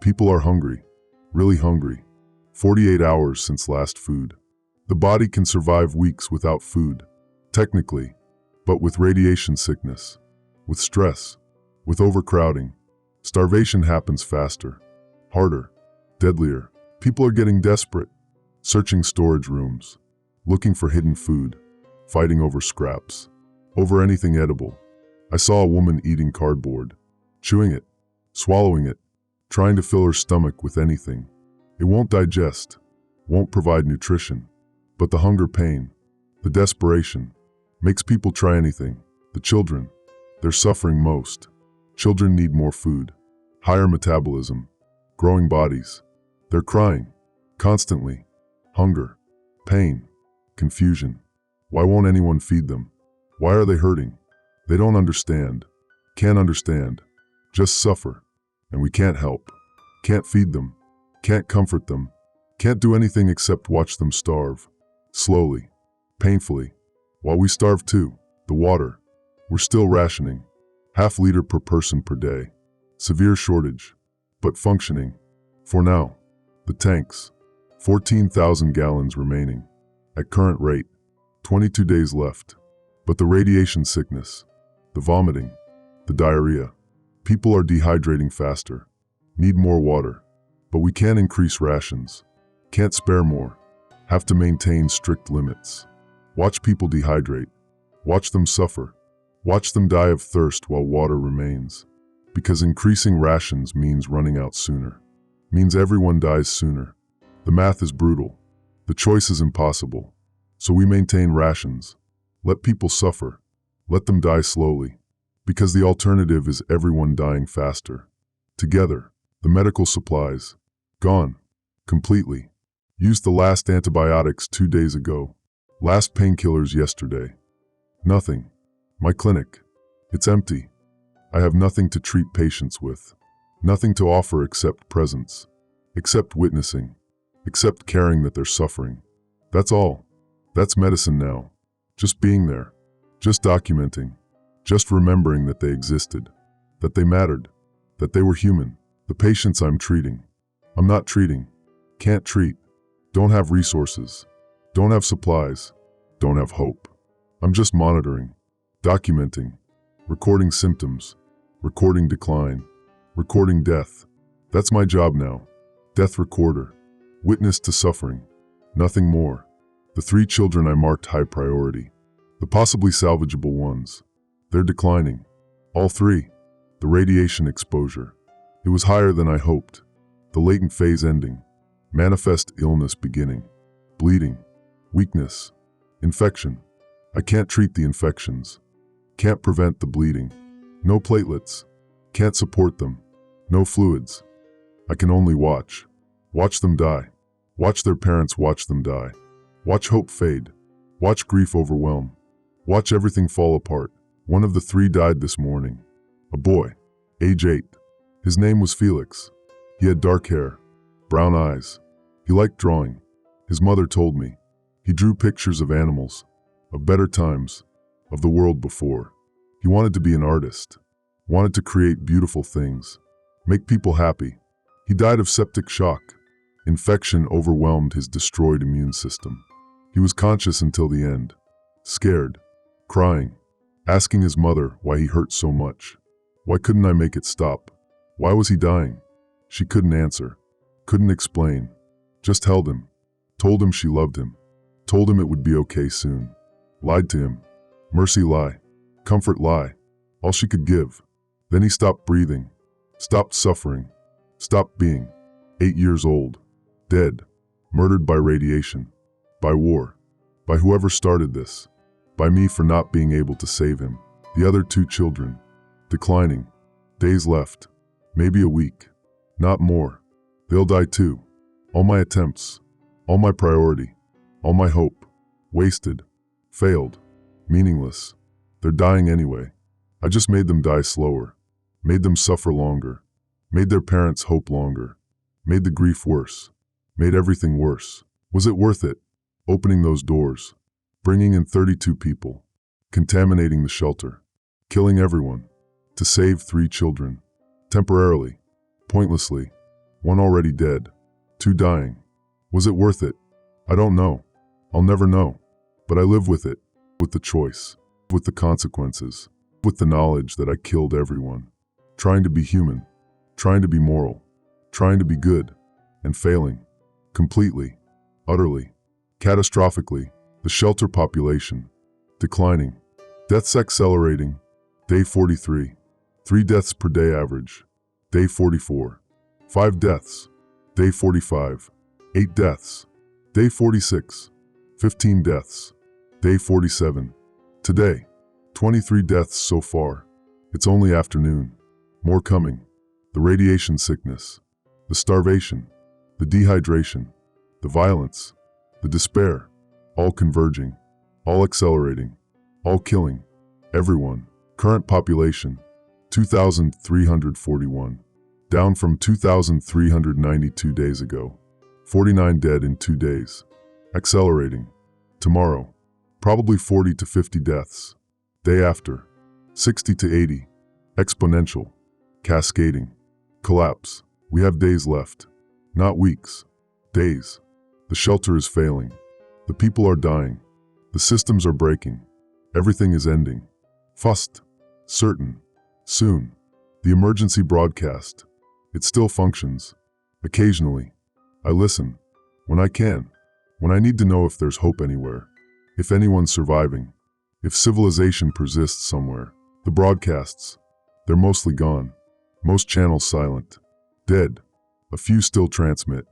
People are hungry. Really hungry. 48 hours since last food. The body can survive weeks without food. Technically. But with radiation sickness. With stress. With overcrowding. Starvation happens faster. Harder. Deadlier. People are getting desperate. Searching storage rooms. Looking for hidden food. Fighting over scraps. Over anything edible. I saw a woman eating cardboard. Chewing it. Swallowing it. Trying to fill her stomach with anything. It won't digest. Won't provide nutrition. But the hunger pain. The desperation makes people try anything. The children, they're suffering most. Children need more food, higher metabolism, growing bodies. They're crying, constantly. Hunger, pain, confusion. Why won't anyone feed them? Why are they hurting? They don't understand, can't understand, just suffer. And we can't help, can't feed them, can't comfort them, can't do anything except watch them starve. Slowly, painfully, while we starve too. The water, we're still rationing, ½ liter per person per day. Severe shortage, but functioning. For now, the tanks, 14,000 gallons remaining. At current rate, 22 days left. But the radiation sickness, the vomiting, the diarrhea. People are dehydrating faster, need more water. But we can't increase rations, can't spare more, have to maintain strict limits. Watch people dehydrate, watch them suffer, watch them die of thirst while water remains. Because increasing rations means running out sooner, means everyone dies sooner. The math is brutal, the choice is impossible. So we maintain rations, let people suffer, let them die slowly. Because the alternative is everyone dying faster. Together, the medical supplies, gone, completely. Used the last antibiotics 2 days ago, last painkillers yesterday. Nothing. My clinic, it's empty. I have nothing to treat patients with, nothing to offer except presence, except witnessing, except caring that they're suffering. That's all. That's medicine now. Just being there, just documenting, just remembering that they existed, that they mattered, that they were human. The patients I'm treating, I'm not treating, can't treat, don't have resources, don't have supplies, don't have hope. I'm just monitoring, documenting, recording symptoms, recording decline, recording death. That's my job now. Death recorder, witness to suffering, nothing more. The 3 children I marked high priority, the possibly salvageable ones. They're declining. All 3. The radiation exposure. It was higher than I hoped. The latent phase ending. Manifest illness beginning. Bleeding. Weakness. Infection. I can't treat the infections. Can't prevent the bleeding. No platelets. Can't support them. No fluids. I can only watch. Watch them die. Watch their parents watch them die. Watch hope fade. Watch grief overwhelm. Watch everything fall apart. One of the 3 died this morning. A boy, age 8. His name was Felix. He had dark hair, brown eyes. He liked drawing. His mother told me. He drew pictures of animals, of better times, of the world before. He wanted to be an artist, wanted to create beautiful things, make people happy. He died of septic shock. Infection overwhelmed his destroyed immune system. He was conscious until the end, scared, crying, asking his mother why he hurt so much. Why couldn't I make it stop? Why was he dying? She couldn't answer, couldn't explain, just held him, told him she loved him, told him it would be okay soon, lied to him, mercy lie, comfort lie, all she could give. Then he stopped breathing, stopped suffering, stopped being. 8 years old, dead, murdered by radiation, by war, by whoever started this, by me for not being able to save him. The other 2 children, declining, days left, maybe a week, not more. They'll die too. All my attempts, all my priority, all my hope, wasted, failed, meaningless. They're dying anyway. I just made them die slower, made them suffer longer, made their parents hope longer, made the grief worse, made everything worse. Was it worth it? Opening those doors, bringing in 32 people, contaminating the shelter, killing everyone, to save 3 children, temporarily, pointlessly, 1 already dead, 2 dying. Was it worth it? I don't know. I'll never know. But I live with it, with the choice, with the consequences, with the knowledge that I killed everyone, trying to be human, trying to be moral, trying to be good, and failing, completely, utterly, catastrophically. The shelter population, declining, deaths accelerating, day 43, 3 deaths per day average, day 44, 5 deaths, day 45, 8 deaths, day 46, 15 deaths, Day 47. Today, 23 deaths so far. It's only afternoon. More coming. The radiation sickness, the starvation, the dehydration, the violence, the despair, all converging, all accelerating, all killing. Everyone. Current population, 2,341. Down from 2,392 days ago. 49 dead in 2 days. Accelerating. Tomorrow, probably 40 to 50 deaths. Day after, 60 to 80. Exponential. Cascading. Collapse. We have days left. Not weeks. Days. The shelter is failing. The people are dying. The systems are breaking. Everything is ending. Fast. Certain. Soon. The emergency broadcast. It still functions. Occasionally. I listen. When I can. When I need to know if there's hope anywhere. If anyone's surviving. If civilization persists somewhere. The broadcasts. They're mostly gone. Most channels silent. Dead. A few still transmit.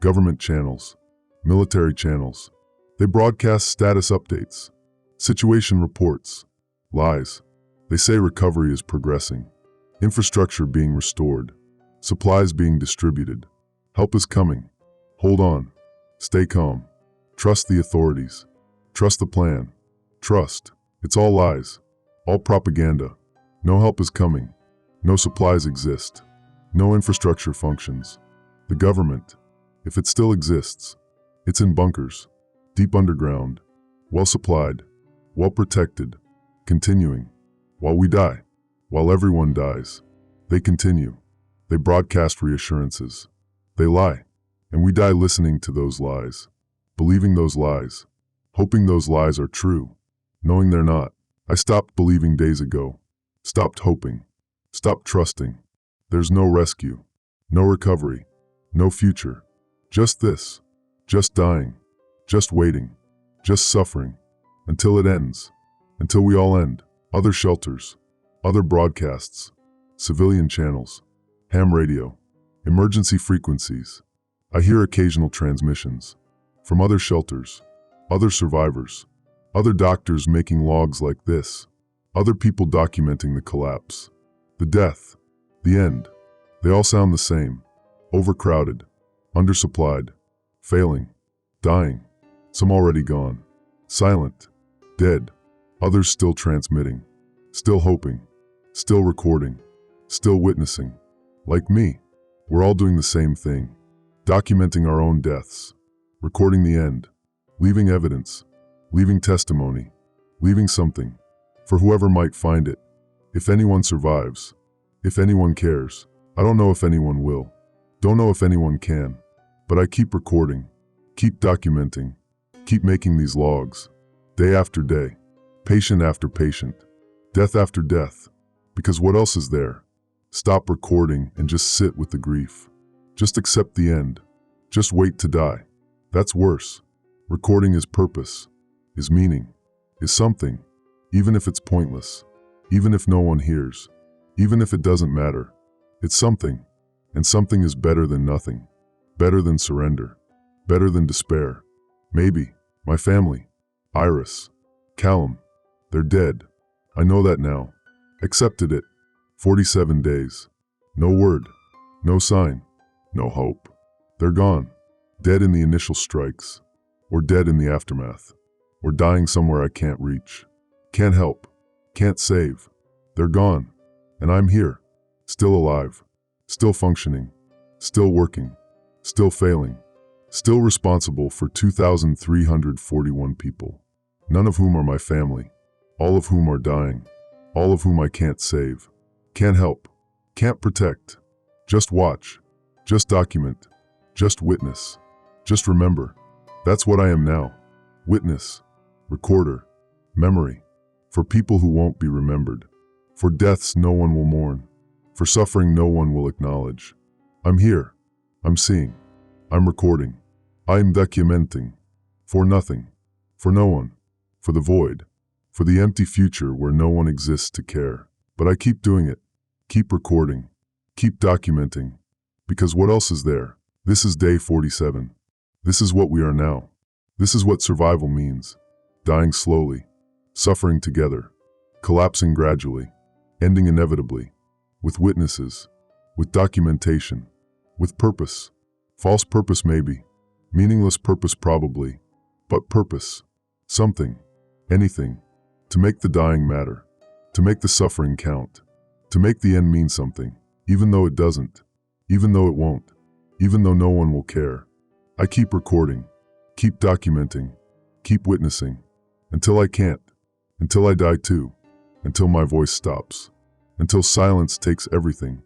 Government channels. Military channels. They broadcast status updates. Situation reports. Lies. They say recovery is progressing. Infrastructure being restored. Supplies being distributed. Help is coming. Hold on. Stay calm. Trust the authorities. Trust the plan. Trust. It's all lies. All propaganda. No help is coming. No supplies exist. No infrastructure functions. The government, if it still exists, it's in bunkers, deep underground, well supplied, well protected, continuing. While we die, while everyone dies, they continue. They broadcast reassurances. They lie, and we die listening to those lies, believing those lies, hoping those lies are true, knowing they're not. I stopped believing days ago, stopped hoping, stopped trusting. There's no rescue, no recovery, no future. Just this, just dying, just waiting, just suffering, until it ends, until we all end. Other shelters, other broadcasts, civilian channels, ham radio, emergency frequencies. I hear occasional transmissions from other shelters, other survivors, other doctors making logs like this, other people documenting the collapse, the death, the end. They all sound the same. Overcrowded, undersupplied, failing, dying, some already gone, silent, dead, others still transmitting, still hoping, still recording, still witnessing. Like me, we're all doing the same thing, documenting our own deaths, recording the end, leaving evidence, leaving testimony, leaving something, for whoever might find it. If anyone survives, if anyone cares. I don't know if anyone will, don't know if anyone can, but I keep recording, keep documenting, keep making these logs, day after day, patient after patient, death after death, because what else is there? Stop recording and just sit with the grief. Just accept the end. Just wait to die. That's worse. Recording is purpose, is meaning, is something, even if it's pointless, even if no one hears, even if it doesn't matter. It's something, and something is better than nothing, better than surrender, better than despair. Maybe, my family, Iris, Callum, they're dead. I know that now. Accepted it. 47 days. No word, no sign, no hope. They're gone. Dead in the initial strikes, or dead in the aftermath, or dying somewhere I can't reach, can't help, can't save. They're gone, and I'm here. Still alive, still functioning, still working, still failing, still responsible for 2,341 people, none of whom are my family, all of whom are dying, all of whom I can't save, can't help, can't protect. Just watch, just document, just witness, just remember. That's what I am now. Witness, recorder, memory, for people who won't be remembered, for deaths no one will mourn, for suffering no one will acknowledge. I'm here. I'm seeing. I'm recording. I'm documenting. For nothing. For no one. For the void. For the empty future where no one exists to care. But I keep doing it. Keep recording. Keep documenting. Because what else is there? This is day 47. This is what we are now. This is what survival means. dying slowly, suffering together, collapsing gradually, ending inevitably, with witnesses, with documentation, with purpose. False purpose maybe, meaningless purpose probably, but purpose, something, anything, to make the dying matter, to make the suffering count, to make the end mean something, even though it doesn't, even though it won't, even though no one will care. I keep recording, keep documenting, keep witnessing, until I can't, until I die too, until my voice stops, until silence takes everything,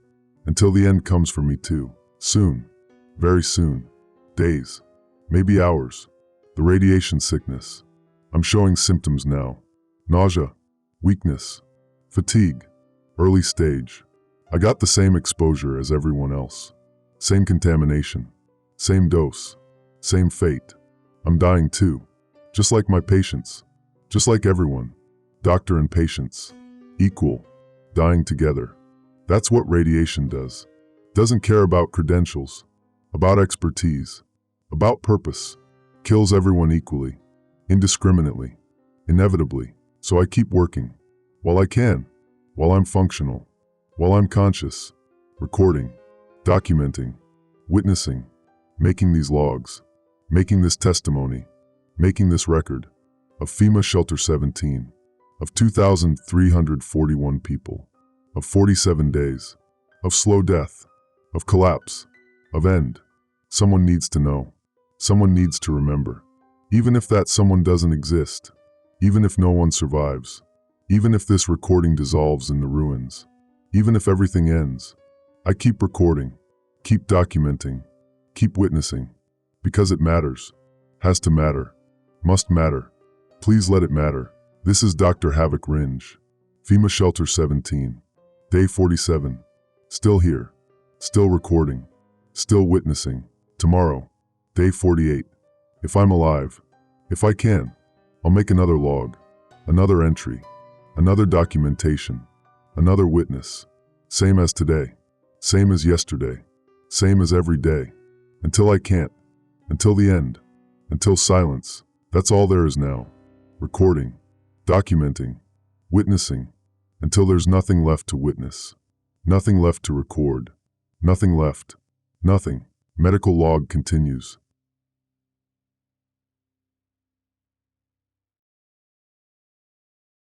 until the end comes for me too. Soon, very soon, days, maybe hours, the radiation sickness. I'm showing symptoms now. Nausea, weakness, fatigue, early stage. I got the same exposure as everyone else. Same contamination, same dose, same fate. I'm dying too, just like my patients, just like everyone. Doctor and patients, equal, dying together. That's what radiation does. Doesn't care about credentials, about expertise, about purpose. Kills everyone equally, indiscriminately, inevitably. So I keep working, while I can, while I'm functional, while I'm conscious, recording, documenting, witnessing, making these logs, making this testimony, making this record of FEMA Shelter 17, of 2,341 people, of 47 days, of slow death, of collapse, of end. Someone needs to know. Someone needs to remember. Even if that someone doesn't exist, even if no one survives, even if this recording dissolves in the ruins, even if everything ends, I keep recording, keep documenting, keep witnessing, because it matters, has to matter, must matter. Please let it matter. This is Dr. Havoc Ringe, FEMA Shelter 17, day 47, still here, still recording, still witnessing. Tomorrow, day 48, if I'm alive, if I can, I'll make another log, another entry, another documentation, another witness, same as today, same as yesterday, same as every day, until I can't, until the end, until silence. That's all there is now. Recording, documenting, witnessing, until there's nothing left to witness, nothing left to record, nothing left, nothing. Medical log continues.